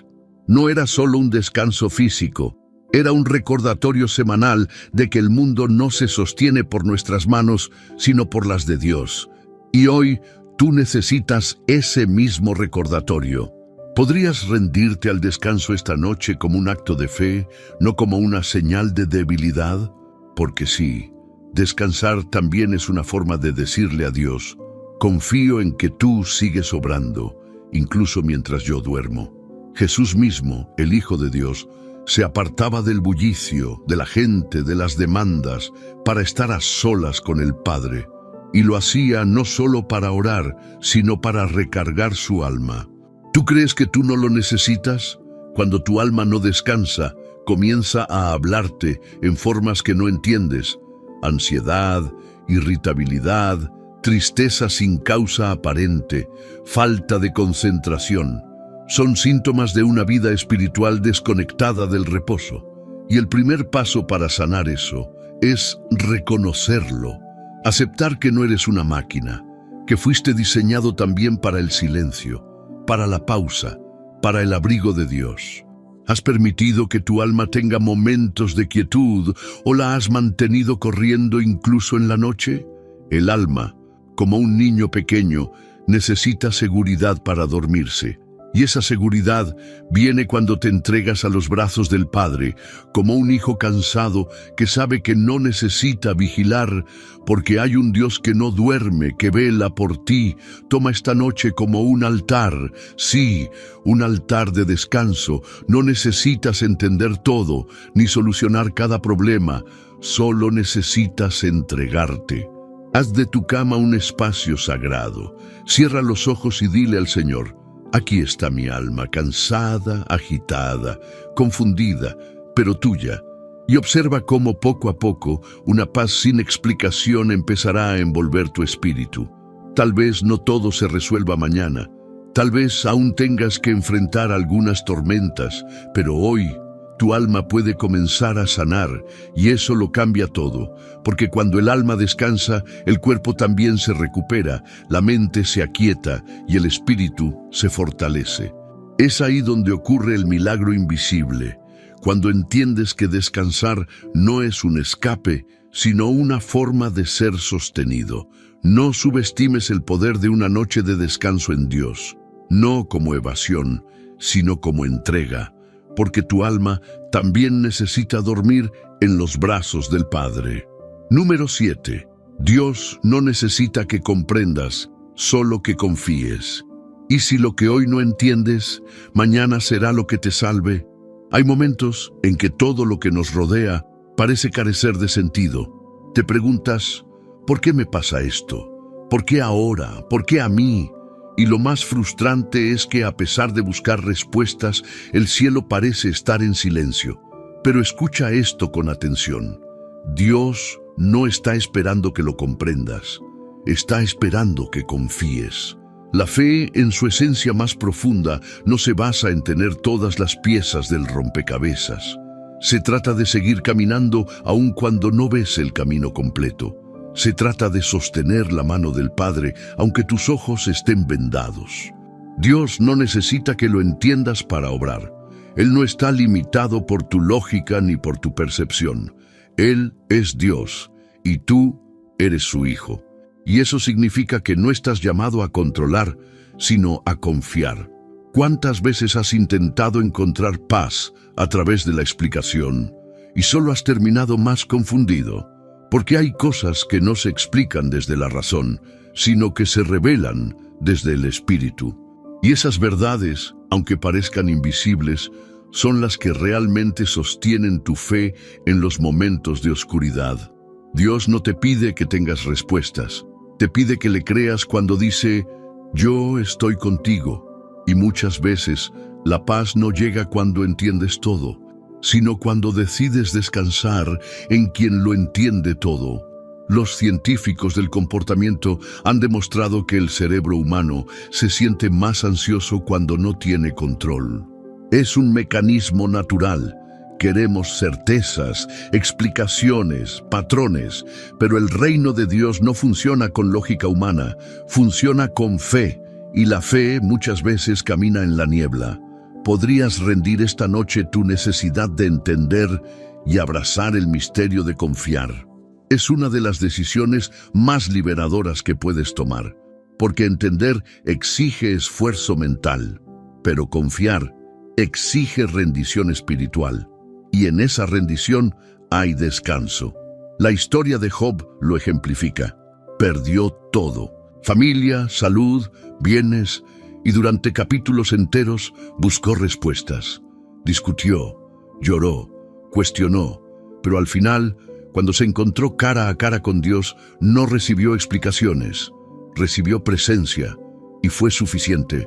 No era solo un descanso físico, era un recordatorio semanal de que el mundo no se sostiene por nuestras manos, sino por las de Dios. Y hoy tú necesitas ese mismo recordatorio. ¿Podrías rendirte al descanso esta noche como un acto de fe, no como una señal de debilidad? Porque sí, descansar también es una forma de decirle a Dios: confío en que tú sigues obrando, incluso mientras yo duermo. Jesús mismo, el Hijo de Dios, se apartaba del bullicio, de la gente, de las demandas, para estar a solas con el Padre. Y lo hacía no solo para orar, sino para recargar su alma. ¿Tú crees que tú no lo necesitas? Cuando tu alma no descansa, comienza a hablarte en formas que no entiendes. Ansiedad, irritabilidad, tristeza sin causa aparente, falta de concentración. Son síntomas de una vida espiritual desconectada del reposo. Y el primer paso para sanar eso es reconocerlo. Aceptar que no eres una máquina, que fuiste diseñado también para el silencio, para la pausa, para el abrigo de Dios. ¿Has permitido que tu alma tenga momentos de quietud o la has mantenido corriendo incluso en la noche? El alma, como un niño pequeño, necesita seguridad para dormirse. Y esa seguridad viene cuando te entregas a los brazos del Padre, como un hijo cansado que sabe que no necesita vigilar, porque hay un Dios que no duerme, que vela por ti. Toma esta noche como un altar, sí, un altar de descanso. No necesitas entender todo, ni solucionar cada problema, solo necesitas entregarte. Haz de tu cama un espacio sagrado. Cierra los ojos y dile al Señor: aquí está mi alma, cansada, agitada, confundida, pero tuya. Y observa cómo poco a poco una paz sin explicación empezará a envolver tu espíritu. Tal vez no todo se resuelva mañana. Tal vez aún tengas que enfrentar algunas tormentas, pero hoy tu alma puede comenzar a sanar, y eso lo cambia todo, porque cuando el alma descansa, el cuerpo también se recupera, la mente se aquieta y el espíritu se fortalece. Es ahí donde ocurre el milagro invisible, cuando entiendes que descansar no es un escape, sino una forma de ser sostenido. No subestimes el poder de una noche de descanso en Dios, no como evasión, sino como entrega, porque tu alma también necesita dormir en los brazos del Padre. Número 7. Dios no necesita que comprendas, solo que confíes. Y si lo que hoy no entiendes, mañana será lo que te salve. Hay momentos en que todo lo que nos rodea parece carecer de sentido. Te preguntas: ¿por qué me pasa esto? ¿Por qué ahora? ¿Por qué a mí? Y lo más frustrante es que a pesar de buscar respuestas, el cielo parece estar en silencio. Pero escucha esto con atención. Dios no está esperando que lo comprendas, está esperando que confíes. La fe, en su esencia más profunda, no se basa en tener todas las piezas del rompecabezas. Se trata de seguir caminando aun cuando no ves el camino completo. Se trata de sostener la mano del Padre, aunque tus ojos estén vendados. Dios no necesita que lo entiendas para obrar. Él no está limitado por tu lógica ni por tu percepción. Él es Dios, y tú eres su hijo. Y eso significa que no estás llamado a controlar, sino a confiar. ¿Cuántas veces has intentado encontrar paz a través de la explicación y solo has terminado más confundido? Porque hay cosas que no se explican desde la razón, sino que se revelan desde el espíritu. Y esas verdades, aunque parezcan invisibles, son las que realmente sostienen tu fe en los momentos de oscuridad. Dios no te pide que tengas respuestas, te pide que le creas cuando dice: yo estoy contigo. Y muchas veces la paz no llega cuando entiendes todo, sino cuando decides descansar en quien lo entiende todo. Los científicos del comportamiento han demostrado que el cerebro humano se siente más ansioso cuando no tiene control. Es un mecanismo natural. Queremos certezas, explicaciones, patrones, pero el reino de Dios no funciona con lógica humana, funciona con fe, y la fe muchas veces camina en la niebla. ¿Podrías rendir esta noche tu necesidad de entender y abrazar el misterio de confiar? Es una de las decisiones más liberadoras que puedes tomar, porque entender exige esfuerzo mental. Pero confiar exige rendición espiritual, y en esa rendición hay descanso. La historia de Job lo ejemplifica. Perdió todo: familia, salud, bienes, y durante capítulos enteros buscó respuestas. Discutió, lloró, cuestionó, pero al final, cuando se encontró cara a cara con Dios, no recibió explicaciones, recibió presencia, y fue suficiente.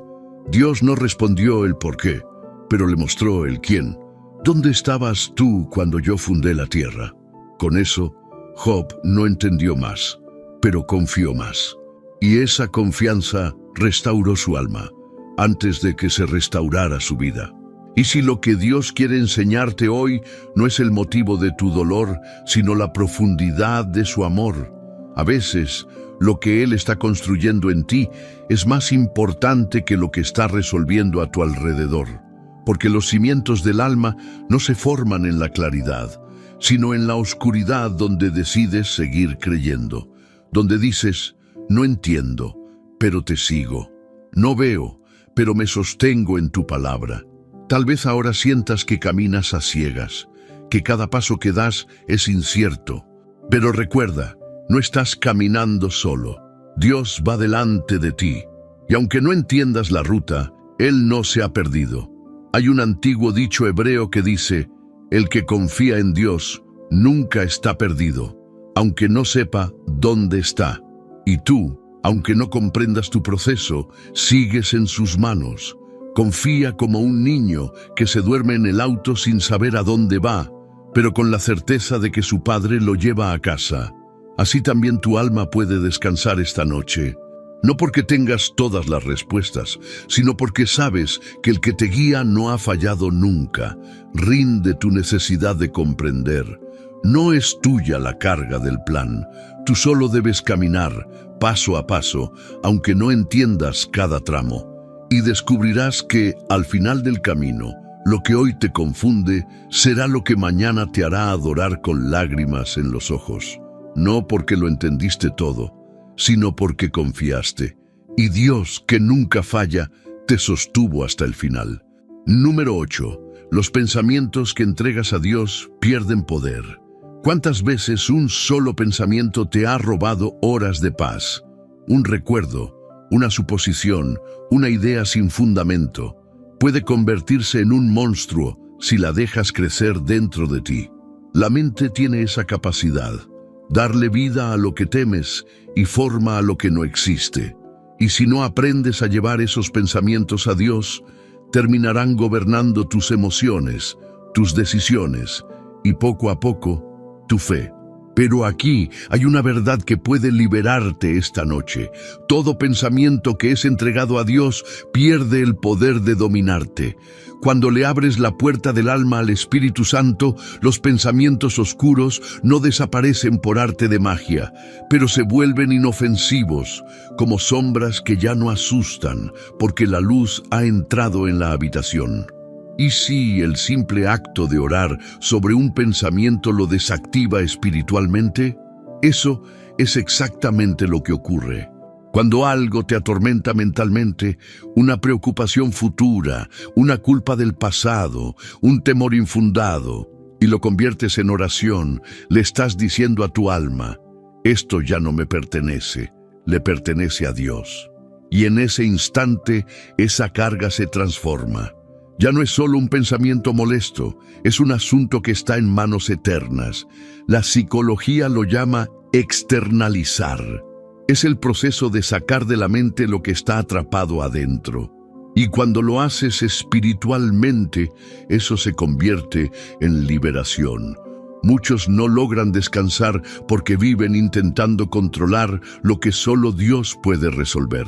Dios no respondió el por qué, pero le mostró el quién. ¿Dónde estabas tú cuando yo fundé la tierra? Con eso, Job no entendió más, pero confió más. Y esa confianza restauró su alma, antes de que se restaurara su vida. Y si lo que Dios quiere enseñarte hoy no es el motivo de tu dolor, sino la profundidad de su amor, a veces lo que Él está construyendo en ti es más importante que lo que está resolviendo a tu alrededor. Porque los cimientos del alma no se forman en la claridad, sino en la oscuridad, donde decides seguir creyendo, donde dices: no entiendo, pero te sigo; no veo, pero me sostengo en tu palabra. Tal vez ahora sientas que caminas a ciegas, que cada paso que das es incierto. Pero recuerda, no estás caminando solo. Dios va delante de ti. Y aunque no entiendas la ruta, Él no se ha perdido. Hay un antiguo dicho hebreo que dice: el que confía en Dios nunca está perdido, aunque no sepa dónde está. Y tú, aunque no comprendas tu proceso, sigues en sus manos. Confía como un niño que se duerme en el auto sin saber a dónde va, pero con la certeza de que su padre lo lleva a casa. Así también tu alma puede descansar esta noche. No porque tengas todas las respuestas, sino porque sabes que el que te guía no ha fallado nunca. Rinde tu necesidad de comprender. No es tuya la carga del plan. Tú solo debes caminar, paso a paso, aunque no entiendas cada tramo. Y descubrirás que, al final del camino, lo que hoy te confunde será lo que mañana te hará adorar con lágrimas en los ojos. No porque lo entendiste todo, sino porque confiaste. Y Dios, que nunca falla, te sostuvo hasta el final. Número 8. Los pensamientos que entregas a Dios pierden poder. ¿Cuántas veces un solo pensamiento te ha robado horas de paz? Un recuerdo, una suposición, una idea sin fundamento, puede convertirse en un monstruo si la dejas crecer dentro de ti. La mente tiene esa capacidad: darle vida a lo que temes y forma a lo que no existe. Y si no aprendes a llevar esos pensamientos a Dios, terminarán gobernando tus emociones, tus decisiones y poco a poco, tu fe. Pero aquí hay una verdad que puede liberarte esta noche. Todo pensamiento que es entregado a Dios pierde el poder de dominarte. Cuando le abres la puerta del alma al Espíritu Santo, los pensamientos oscuros no desaparecen por arte de magia, pero se vuelven inofensivos, como sombras que ya no asustan, porque la luz ha entrado en la habitación. ¿Y si el simple acto de orar sobre un pensamiento lo desactiva espiritualmente? Eso es exactamente lo que ocurre. Cuando algo te atormenta mentalmente, una preocupación futura, una culpa del pasado, un temor infundado, y lo conviertes en oración, le estás diciendo a tu alma: esto ya no me pertenece, le pertenece a Dios. Y en ese instante, esa carga se transforma. Ya no es solo un pensamiento molesto, es un asunto que está en manos eternas. La psicología lo llama externalizar. Es el proceso de sacar de la mente lo que está atrapado adentro. Y cuando lo haces espiritualmente, eso se convierte en liberación. Muchos no logran descansar porque viven intentando controlar lo que solo Dios puede resolver.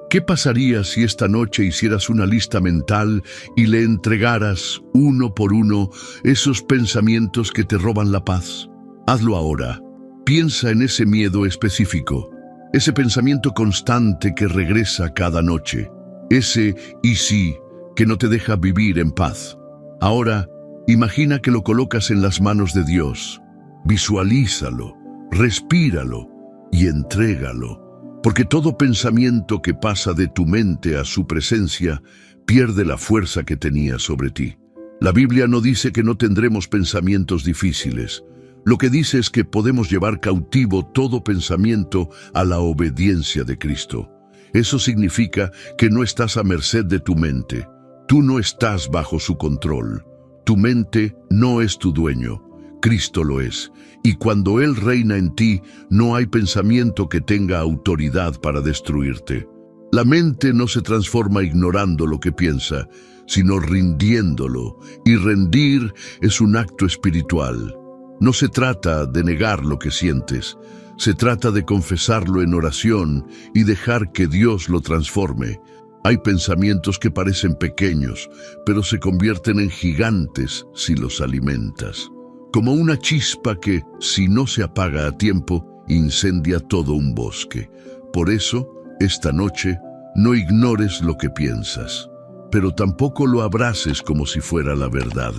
¿Qué pasaría si esta noche hicieras una lista mental y le entregaras uno por uno esos pensamientos que te roban la paz? Hazlo ahora. Piensa en ese miedo específico, ese pensamiento constante que regresa cada noche, ese "y sí" que no te deja vivir en paz. Ahora, imagina que lo colocas en las manos de Dios. Visualízalo, respíralo y entrégalo. porque todo pensamiento que pasa de tu mente a su presencia pierde la fuerza que tenía sobre ti. La Biblia no dice que no tendremos pensamientos difíciles. Lo que dice es que podemos llevar cautivo todo pensamiento a la obediencia de Cristo. Eso significa que no estás a merced de tu mente. Tú no estás bajo su control. Tu mente no es tu dueño. Cristo lo es. Y cuando Él reina en ti, no hay pensamiento que tenga autoridad para destruirte. La mente no se transforma ignorando lo que piensa, sino rindiéndolo. Y rendir es un acto espiritual. No se trata de negar lo que sientes. Se trata de confesarlo en oración y dejar que Dios lo transforme. Hay pensamientos que parecen pequeños, pero se convierten en gigantes si los alimentas. Como una chispa que, si no se apaga a tiempo, incendia todo un bosque. Por eso, esta noche, no ignores lo que piensas, pero tampoco lo abraces como si fuera la verdad.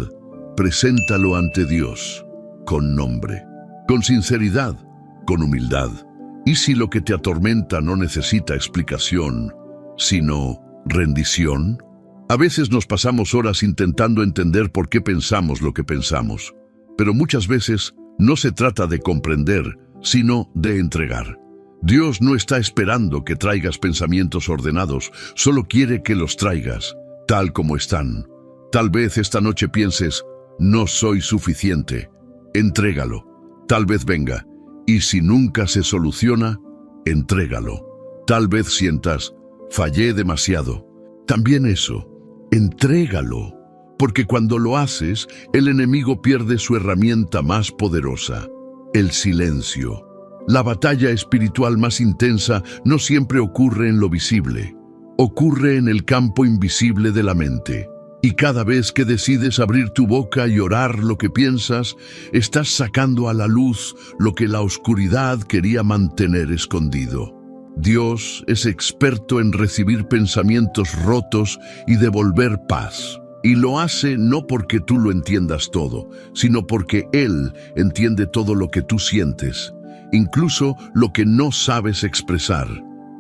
Preséntalo ante Dios, con nombre, con sinceridad, con humildad. Y si lo que te atormenta no necesita explicación, sino rendición, a veces nos pasamos horas intentando entender por qué pensamos lo que pensamos. Pero muchas veces no se trata de comprender, sino de entregar. Dios no está esperando que traigas pensamientos ordenados, solo quiere que los traigas, tal como están. Tal vez esta noche pienses, no soy suficiente. Entrégalo. Tal vez venga. Y si nunca se soluciona, entrégalo. Tal vez sientas, fallé demasiado. También eso, entrégalo. Porque cuando lo haces, el enemigo pierde su herramienta más poderosa, el silencio. La batalla espiritual más intensa no siempre ocurre en lo visible, ocurre en el campo invisible de la mente. Y cada vez que decides abrir tu boca y orar lo que piensas, estás sacando a la luz lo que la oscuridad quería mantener escondido. Dios es experto en recibir pensamientos rotos y devolver paz. Y lo hace no porque tú lo entiendas todo, sino porque Él entiende todo lo que tú sientes, incluso lo que no sabes expresar.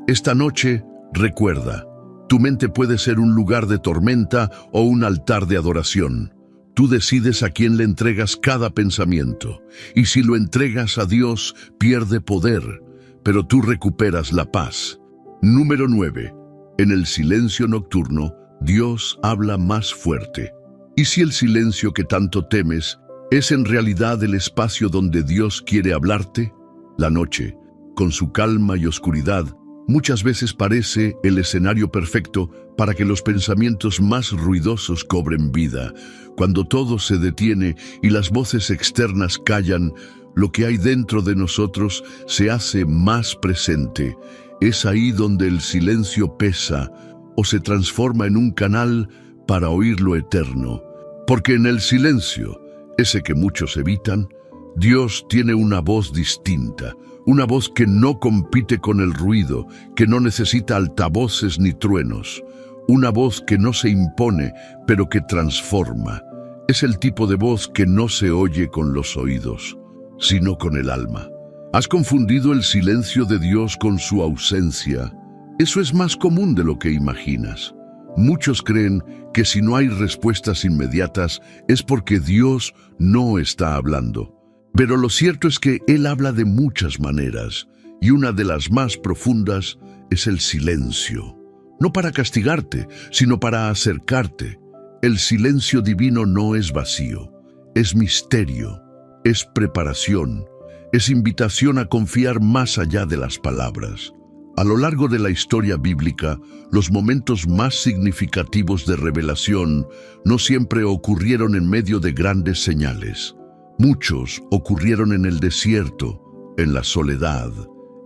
Esta noche, recuerda, tu mente puede ser un lugar de tormenta o un altar de adoración. Tú decides a quién le entregas cada pensamiento, y si lo entregas a Dios, pierde poder, pero tú recuperas la paz. Número 9. En el silencio nocturno, Dios habla más fuerte. ¿Y si el silencio que tanto temes es en realidad el espacio donde Dios quiere hablarte? La noche, con su calma y oscuridad, muchas veces parece el escenario perfecto para que los pensamientos más ruidosos cobren vida. Cuando todo se detiene y las voces externas callan, lo que hay dentro de nosotros se hace más presente. Es ahí donde el silencio pesa o se transforma en un canal para oír lo eterno. Porque en el silencio, ese que muchos evitan, Dios tiene una voz distinta, una voz que no compite con el ruido, que no necesita altavoces ni truenos, una voz que no se impone, pero que transforma. Es el tipo de voz que no se oye con los oídos, sino con el alma. ¿Has confundido el silencio de Dios con su ausencia? Eso es más común de lo que imaginas. Muchos creen que si no hay respuestas inmediatas es porque Dios no está hablando. Pero lo cierto es que Él habla de muchas maneras, y una de las más profundas es el silencio. No para castigarte, sino para acercarte. El silencio divino no es vacío, es misterio, es preparación, es invitación a confiar más allá de las palabras. A lo largo de la historia bíblica, los momentos más significativos de revelación no siempre ocurrieron en medio de grandes señales. Muchos ocurrieron en el desierto, en la soledad,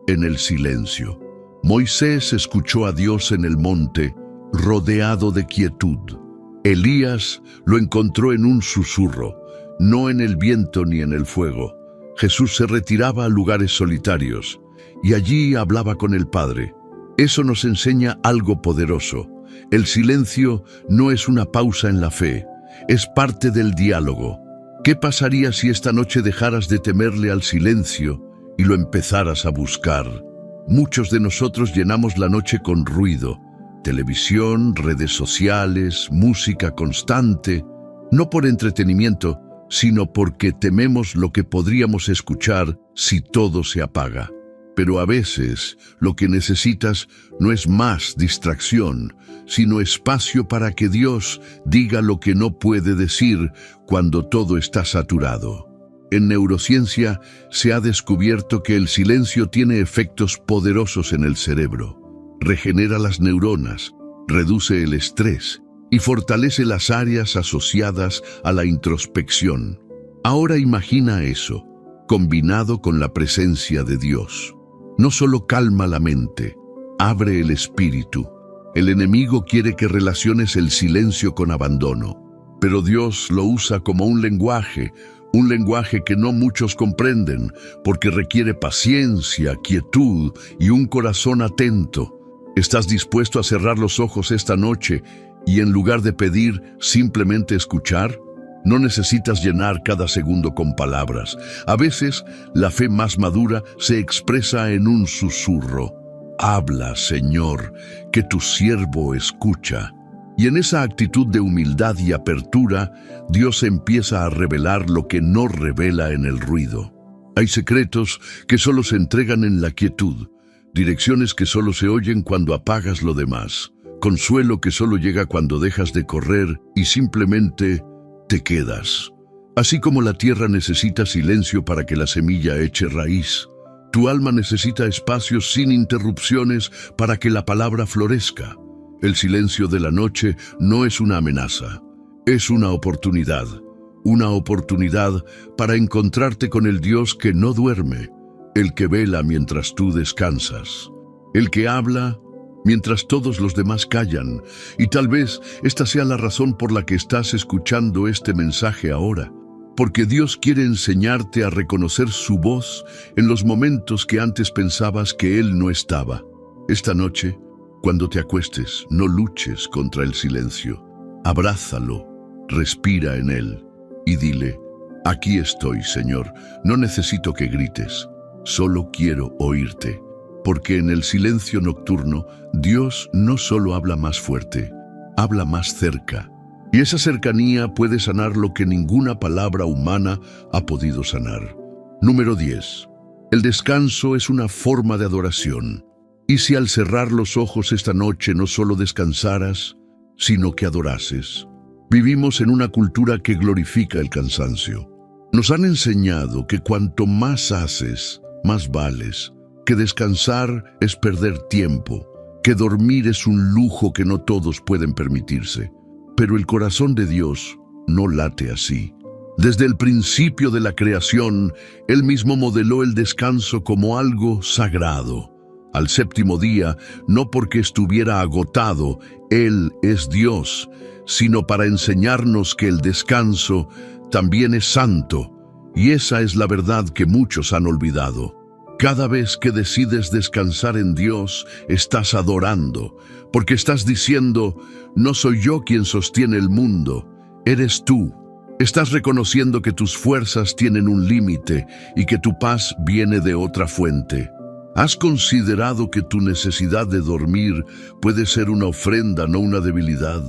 en el silencio. Moisés escuchó a Dios en el monte, rodeado de quietud. Elías lo encontró en un susurro, no en el viento ni en el fuego. Jesús se retiraba a lugares solitarios y allí hablaba con el Padre. Eso nos enseña algo poderoso. El silencio no es una pausa en la fe, es parte del diálogo. ¿Qué pasaría si esta noche dejaras de temerle al silencio y lo empezaras a buscar? Muchos de nosotros llenamos la noche con ruido, televisión, redes sociales, música constante, no por entretenimiento, sino porque tememos lo que podríamos escuchar si todo se apaga. Pero a veces lo que necesitas no es más distracción, sino espacio para que Dios diga lo que no puede decir cuando todo está saturado. En neurociencia se ha descubierto que el silencio tiene efectos poderosos en el cerebro. Regenera las neuronas, reduce el estrés y fortalece las áreas asociadas a la introspección. Ahora imagina eso, combinado con la presencia de Dios. No solo calma la mente, abre el espíritu. El enemigo quiere que relaciones el silencio con abandono, pero Dios lo usa como un lenguaje que no muchos comprenden, porque requiere paciencia, quietud y un corazón atento. ¿Estás dispuesto a cerrar los ojos esta noche y en lugar de pedir, simplemente escuchar? No necesitas llenar cada segundo con palabras. A veces, la fe más madura se expresa en un susurro. Habla, Señor, que tu siervo escucha. Y en esa actitud de humildad y apertura, Dios empieza a revelar lo que no revela en el ruido. Hay secretos que solo se entregan en la quietud, direcciones que solo se oyen cuando apagas lo demás, consuelo que solo llega cuando dejas de correr y simplemente te quedas. Así como la tierra necesita silencio para que la semilla eche raíz, tu alma necesita espacios sin interrupciones para que la palabra florezca. El silencio de la noche no es una amenaza, es una oportunidad para encontrarte con el Dios que no duerme, el que vela mientras tú descansas, el que habla mientras todos los demás callan, y tal vez esta sea la razón por la que estás escuchando este mensaje ahora, porque Dios quiere enseñarte a reconocer su voz en los momentos que antes pensabas que Él no estaba. Esta noche, cuando te acuestes, no luches contra el silencio. Abrázalo, respira en él y dile: aquí estoy, Señor, no necesito que grites, solo quiero oírte. Porque en el silencio nocturno, Dios no solo habla más fuerte, habla más cerca. Y esa cercanía puede sanar lo que ninguna palabra humana ha podido sanar. Número 10. El descanso es una forma de adoración. ¿Y si al cerrar los ojos esta noche no solo descansaras, sino que adorases? Vivimos en una cultura que glorifica el cansancio. Nos han enseñado que cuanto más haces, más vales, que descansar es perder tiempo, que dormir es un lujo que no todos pueden permitirse. Pero el corazón de Dios no late así. Desde el principio de la creación, Él mismo modeló el descanso como algo sagrado. Al séptimo día, no porque estuviera agotado, Él es Dios, sino para enseñarnos que el descanso también es santo, y esa es la verdad que muchos han olvidado. Cada vez que decides descansar en Dios, estás adorando, porque estás diciendo: no soy yo quien sostiene el mundo, eres tú. Estás reconociendo que tus fuerzas tienen un límite y que tu paz viene de otra fuente. ¿Has considerado que tu necesidad de dormir puede ser una ofrenda, no una debilidad?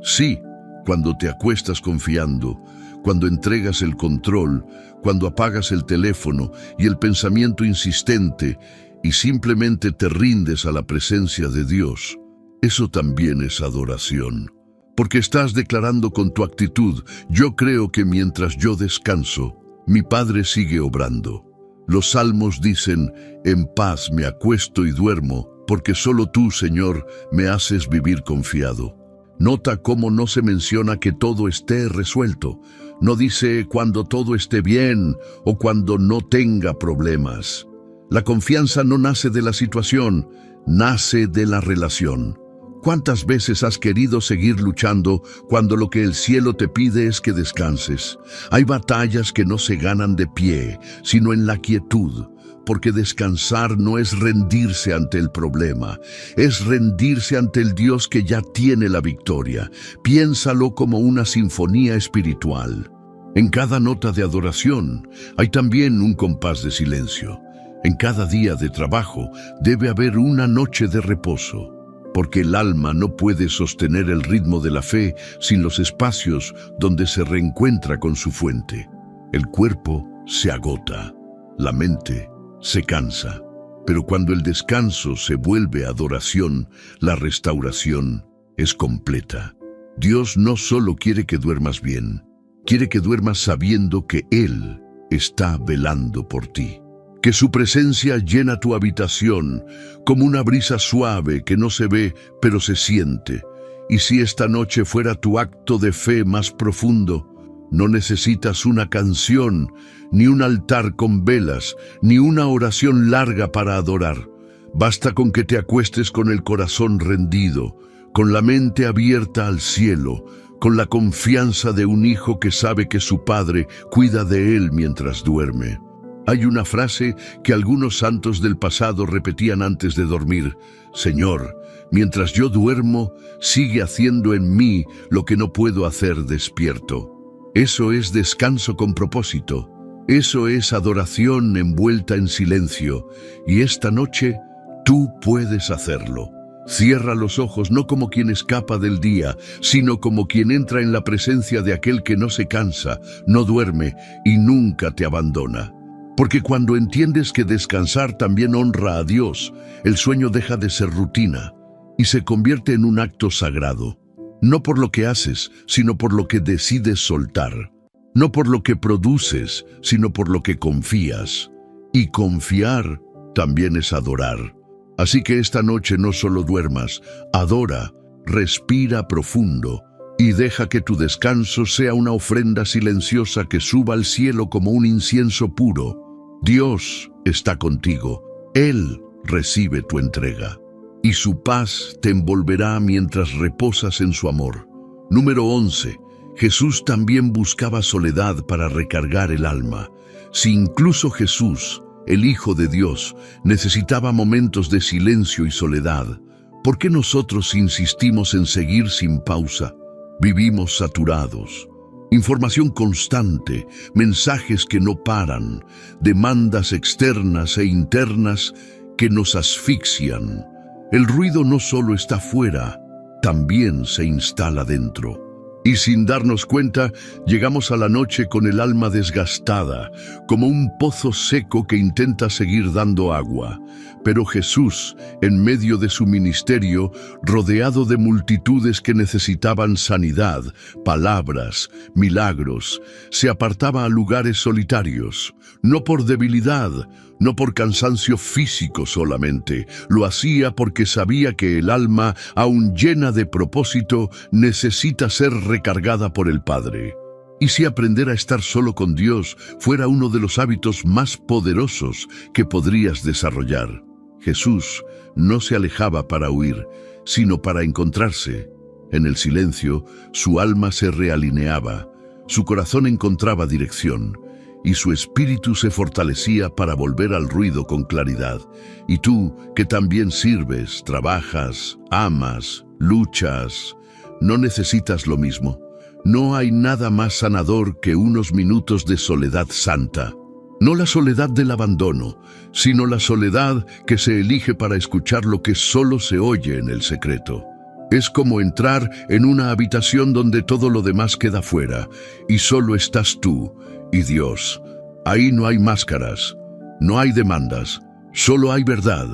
Sí, cuando te acuestas confiando, cuando entregas el control, cuando apagas el teléfono y el pensamiento insistente y simplemente te rindes a la presencia de Dios, eso también es adoración. Porque estás declarando con tu actitud: yo creo que mientras yo descanso, mi Padre sigue obrando. Los salmos dicen: en paz me acuesto y duermo, porque solo tú, Señor, me haces vivir confiado. Nota cómo no se menciona que todo esté resuelto. No dice cuando todo esté bien o cuando no tenga problemas. La confianza no nace de la situación, nace de la relación. ¿Cuántas veces has querido seguir luchando cuando lo que el cielo te pide es que descanses? Hay batallas que no se ganan de pie, sino en la quietud, porque descansar no es rendirse ante el problema, es rendirse ante el Dios que ya tiene la victoria. Piénsalo como una sinfonía espiritual. En cada nota de adoración hay también un compás de silencio. En cada día de trabajo debe haber una noche de reposo, porque el alma no puede sostener el ritmo de la fe sin los espacios donde se reencuentra con su fuente. El cuerpo se agota, la mente se cansa, pero cuando el descanso se vuelve adoración, la restauración es completa. Dios no solo quiere que duermas bien, quiere que duermas sabiendo que Él está velando por ti. Que su presencia llena tu habitación como una brisa suave que no se ve, pero se siente. Y si esta noche fuera tu acto de fe más profundo, no necesitas una canción, ni un altar con velas, ni una oración larga para adorar. Basta con que te acuestes con el corazón rendido, con la mente abierta al cielo, con la confianza de un hijo que sabe que su padre cuida de él mientras duerme. Hay una frase que algunos santos del pasado repetían antes de dormir: Señor, mientras yo duermo, sigue haciendo en mí lo que no puedo hacer despierto. Eso es descanso con propósito. Eso es adoración envuelta en silencio. Y esta noche, tú puedes hacerlo. Cierra los ojos no como quien escapa del día, sino como quien entra en la presencia de aquel que no se cansa, no duerme y nunca te abandona. Porque cuando entiendes que descansar también honra a Dios, el sueño deja de ser rutina y se convierte en un acto sagrado. No por lo que haces, sino por lo que decides soltar. No por lo que produces, sino por lo que confías. Y confiar también es adorar. Así que esta noche no solo duermas, adora, respira profundo y deja que tu descanso sea una ofrenda silenciosa que suba al cielo como un incienso puro. Dios está contigo. Él recibe tu entrega. Y su paz te envolverá mientras reposas en su amor. Número 11. Jesús también buscaba soledad para recargar el alma. Si incluso Jesús, el Hijo de Dios, necesitaba momentos de silencio y soledad, ¿por qué nosotros insistimos en seguir sin pausa? Vivimos saturados. Información constante, mensajes que no paran, demandas externas e internas que nos asfixian. El ruido no solo está fuera, también se instala dentro. Y sin darnos cuenta, llegamos a la noche con el alma desgastada, como un pozo seco que intenta seguir dando agua. Pero Jesús, en medio de su ministerio, rodeado de multitudes que necesitaban sanidad, palabras, milagros, se apartaba a lugares solitarios, no por debilidad, no por cansancio físico solamente. Lo hacía porque sabía que el alma, aún llena de propósito, necesita ser recargada por el Padre. ¿Y si aprender a estar solo con Dios fuera uno de los hábitos más poderosos que podrías desarrollar? Jesús no se alejaba para huir, sino para encontrarse. En el silencio, su alma se realineaba, su corazón encontraba dirección, y su espíritu se fortalecía para volver al ruido con claridad. Y tú, que también sirves, trabajas, amas, luchas, ¿no necesitas lo mismo? No hay nada más sanador que unos minutos de soledad santa. No la soledad del abandono, sino la soledad que se elige para escuchar lo que solo se oye en el secreto. Es como entrar en una habitación donde todo lo demás queda fuera, y solo estás tú y Dios. Ahí no hay máscaras, no hay demandas, solo hay verdad,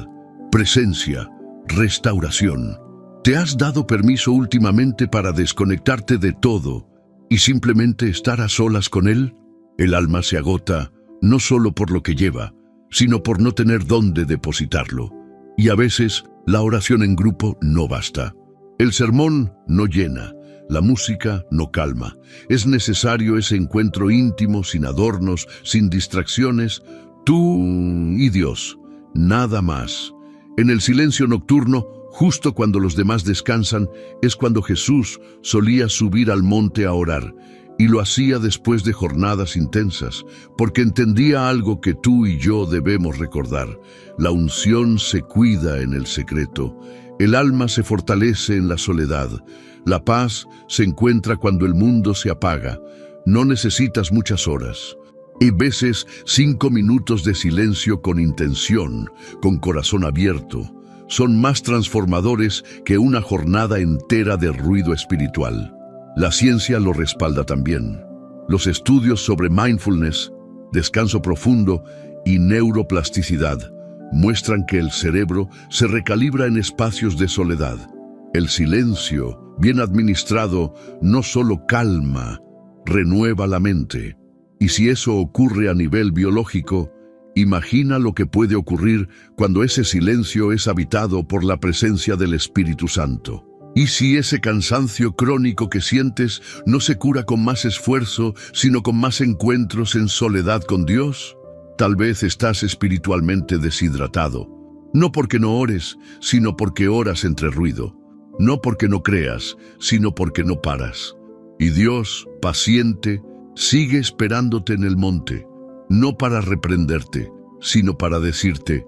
presencia, restauración. ¿Te has dado permiso últimamente para desconectarte de todo y simplemente estar a solas con Él? El alma se agota, no solo por lo que lleva, sino por no tener dónde depositarlo. Y a veces la oración en grupo no basta. El sermón no llena, la música no calma. Es necesario ese encuentro íntimo, sin adornos, sin distracciones, tú y Dios, nada más. En el silencio nocturno, justo cuando los demás descansan, es cuando Jesús solía subir al monte a orar, y lo hacía después de jornadas intensas, porque entendía algo que tú y yo debemos recordar. La unción se cuida en el secreto, el alma se fortalece en la soledad, la paz se encuentra cuando el mundo se apaga. No necesitas muchas horas, Y veces 5 minutos de silencio con intención, con corazón abierto, son más transformadores que una jornada entera de ruido espiritual. La ciencia lo respalda también. Los estudios sobre mindfulness, descanso profundo y neuroplasticidad muestran que el cerebro se recalibra en espacios de soledad. El silencio, bien administrado, no solo calma, renueva la mente. Y si eso ocurre a nivel biológico, imagina lo que puede ocurrir cuando ese silencio es habitado por la presencia del Espíritu Santo. ¿Y si ese cansancio crónico que sientes no se cura con más esfuerzo, sino con más encuentros en soledad con Dios? Tal vez estás espiritualmente deshidratado. No porque no ores, sino porque oras entre ruido. No porque no creas, sino porque no paras. Y Dios, paciente, sigue esperándote en el monte, no para reprenderte, sino para decirte: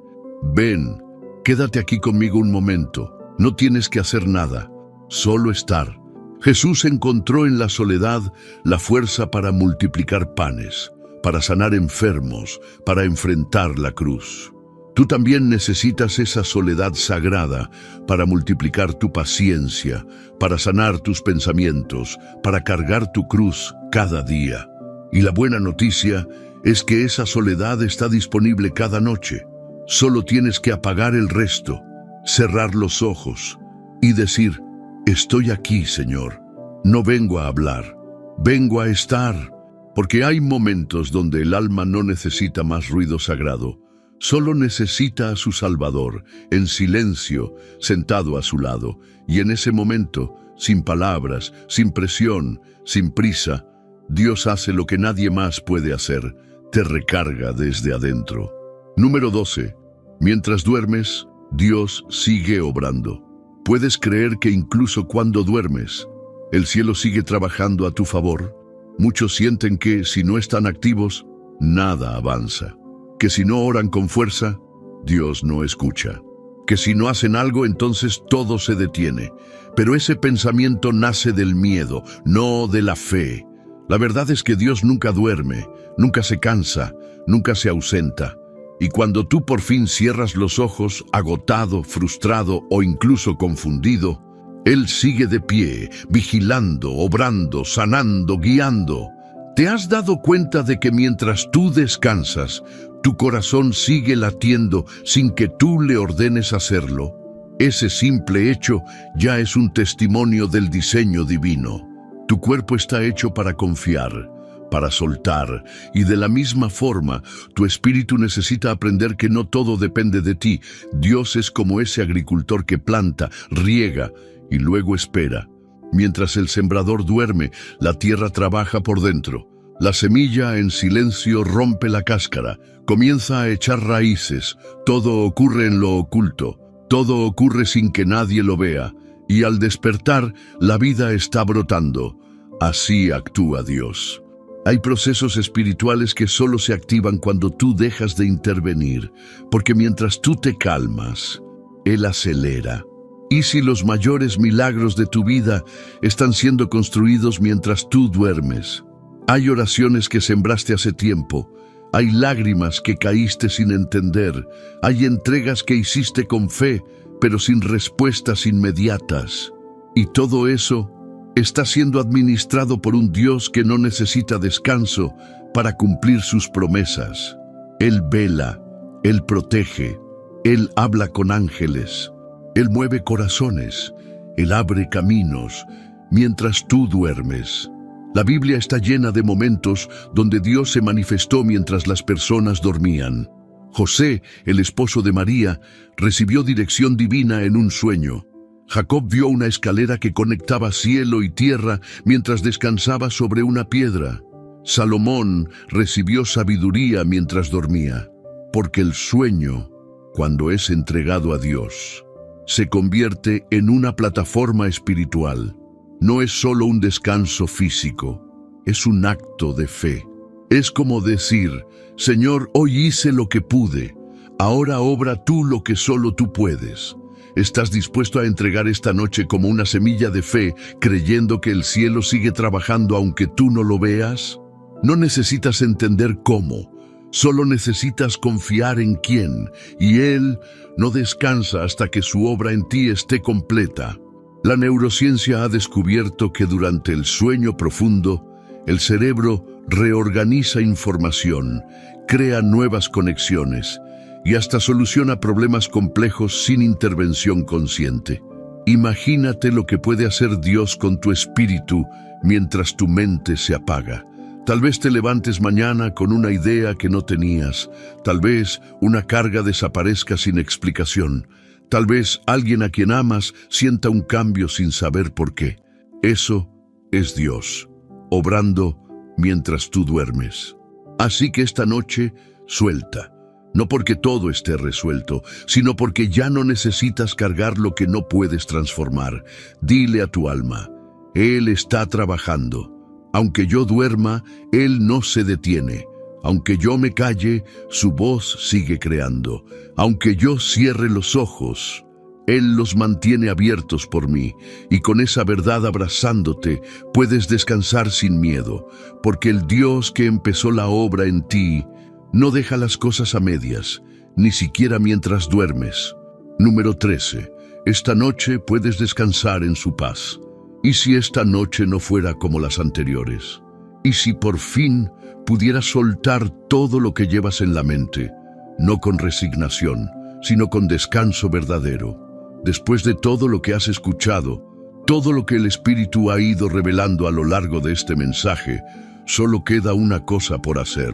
ven, quédate aquí conmigo un momento, no tienes que hacer nada, solo estar. Jesús encontró en la soledad la fuerza para multiplicar panes, para sanar enfermos, para enfrentar la cruz. Tú también necesitas esa soledad sagrada para multiplicar tu paciencia, para sanar tus pensamientos, para cargar tu cruz cada día. Y la buena noticia es que esa soledad está disponible cada noche. Solo tienes que apagar el resto, cerrar los ojos y decir: estoy aquí, Señor. No vengo a hablar, vengo a estar. Porque hay momentos donde el alma no necesita más ruido sagrado. Solo necesita a su Salvador, en silencio, sentado a su lado. Y en ese momento, sin palabras, sin presión, sin prisa, Dios hace lo que nadie más puede hacer: te recarga desde adentro. Número 12. Mientras duermes, Dios sigue obrando. ¿Puedes creer que incluso cuando duermes, el cielo sigue trabajando a tu favor? Muchos sienten que, si no están activos, nada avanza. Que si no oran con fuerza, Dios no escucha. Que si no hacen algo, entonces todo se detiene. Pero ese pensamiento nace del miedo, no de la fe. La verdad es que Dios nunca duerme, nunca se cansa, nunca se ausenta. Y cuando tú por fin cierras los ojos, agotado, frustrado o incluso confundido, Él sigue de pie, vigilando, obrando, sanando, guiando. ¿Te has dado cuenta de que mientras tú descansas, tu corazón sigue latiendo sin que tú le ordenes hacerlo? Ese simple hecho ya es un testimonio del diseño divino. Tu cuerpo está hecho para confiar, para soltar, y de la misma forma, tu espíritu necesita aprender que no todo depende de ti. Dios es como ese agricultor que planta, riega y luego espera. Mientras el sembrador duerme, la tierra trabaja por dentro. La semilla en silencio rompe la cáscara, comienza a echar raíces. Todo ocurre en lo oculto, todo ocurre sin que nadie lo vea. Y al despertar, la vida está brotando. Así actúa Dios. Hay procesos espirituales que solo se activan cuando tú dejas de intervenir, porque mientras tú te calmas, Él acelera. ¿Y si los mayores milagros de tu vida están siendo construidos mientras tú duermes? Hay oraciones que sembraste hace tiempo, hay lágrimas que caíste sin entender, hay entregas que hiciste con fe, pero sin respuestas inmediatas. Y todo eso está siendo administrado por un Dios que no necesita descanso para cumplir sus promesas. Él vela, Él protege, Él habla con ángeles, Él mueve corazones, Él abre caminos mientras tú duermes. La Biblia está llena de momentos donde Dios se manifestó mientras las personas dormían. José, el esposo de María, recibió dirección divina en un sueño. Jacob vio una escalera que conectaba cielo y tierra mientras descansaba sobre una piedra. Salomón recibió sabiduría mientras dormía, porque el sueño, cuando es entregado a Dios, se convierte en una plataforma espiritual. No es solo un descanso físico, es un acto de fe. Es como decir: Señor, hoy hice lo que pude, ahora obra tú lo que solo tú puedes. ¿Estás dispuesto a entregar esta noche como una semilla de fe, creyendo que el cielo sigue trabajando aunque tú no lo veas? No necesitas entender cómo, solo necesitas confiar en quién, y Él no descansa hasta que su obra en ti esté completa. La neurociencia ha descubierto que durante el sueño profundo, el cerebro reorganiza información, crea nuevas conexiones y hasta soluciona problemas complejos sin intervención consciente. Imagínate lo que puede hacer Dios con tu espíritu mientras tu mente se apaga. Tal vez te levantes mañana con una idea que no tenías, tal vez una carga desaparezca sin explicación, tal vez alguien a quien amas sienta un cambio sin saber por qué. Eso es Dios, obrando mientras tú duermes. Así que esta noche, suelta. No porque todo esté resuelto, sino porque ya no necesitas cargar lo que no puedes transformar. Dile a tu alma, Él está trabajando. Aunque yo duerma, Él no se detiene. Aunque yo me calle, su voz sigue creando. Aunque yo cierre los ojos, Él los mantiene abiertos por mí, y con esa verdad abrazándote, puedes descansar sin miedo, porque el Dios que empezó la obra en ti, no deja las cosas a medias, ni siquiera mientras duermes. Número 13. Esta noche puedes descansar en su paz. ¿Y si esta noche no fuera como las anteriores? ¿Y si por fin pudieras soltar todo lo que llevas en la mente, no con resignación, sino con descanso verdadero? Después de todo lo que has escuchado, todo lo que el Espíritu ha ido revelando a lo largo de este mensaje, solo queda una cosa por hacer: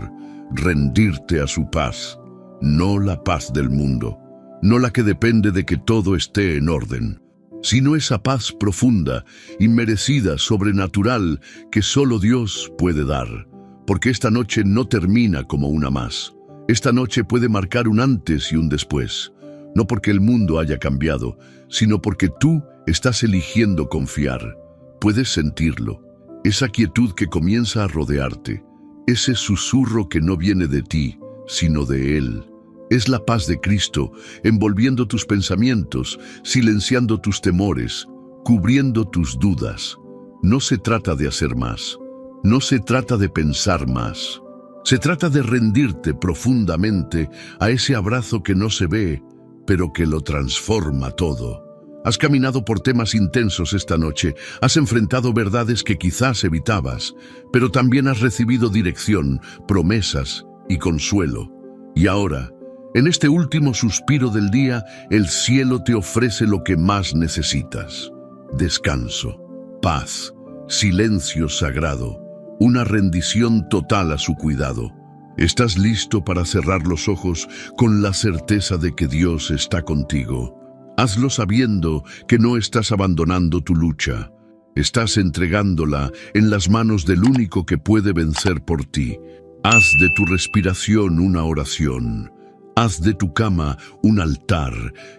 rendirte a su paz, no la paz del mundo, no la que depende de que todo esté en orden, sino esa paz profunda, inmerecida, sobrenatural, que solo Dios puede dar. Porque esta noche no termina como una más. Esta noche puede marcar un antes y un después. No porque el mundo haya cambiado, sino porque tú estás eligiendo confiar. Puedes sentirlo, esa quietud que comienza a rodearte, ese susurro que no viene de ti, sino de Él. Es la paz de Cristo, envolviendo tus pensamientos, silenciando tus temores, cubriendo tus dudas. No se trata de hacer más, no se trata de pensar más. Se trata de rendirte profundamente a ese abrazo que no se ve, pero que lo transforma todo. Has caminado por temas intensos esta noche, has enfrentado verdades que quizás evitabas, pero también has recibido dirección, promesas y consuelo. Y ahora, en este último suspiro del día, el cielo te ofrece lo que más necesitas: descanso, paz, silencio sagrado, una rendición total a su cuidado. ¿Estás listo para cerrar los ojos con la certeza de que Dios está contigo? Hazlo sabiendo que no estás abandonando tu lucha. Estás entregándola en las manos del único que puede vencer por ti. Haz de tu respiración una oración. Haz de tu cama un altar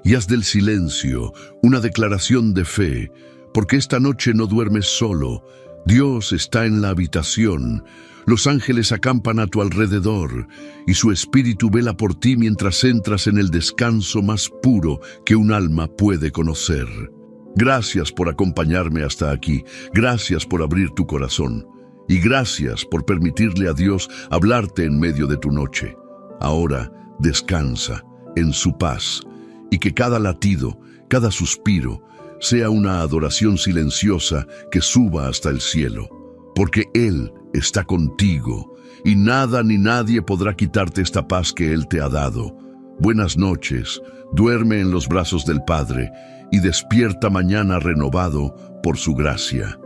y haz del silencio una declaración de fe, porque esta noche no duermes solo. Dios está en la habitación, los ángeles acampan a tu alrededor y su espíritu vela por ti mientras entras en el descanso más puro que un alma puede conocer. Gracias por acompañarme hasta aquí, gracias por abrir tu corazón y gracias por permitirle a Dios hablarte en medio de tu noche. Ahora, descansa en su paz y que cada latido, cada suspiro, sea una adoración silenciosa que suba hasta el cielo, porque Él está contigo y nada ni nadie podrá quitarte esta paz que Él te ha dado. Buenas noches, duerme en los brazos del Padre y despierta mañana renovado por su gracia.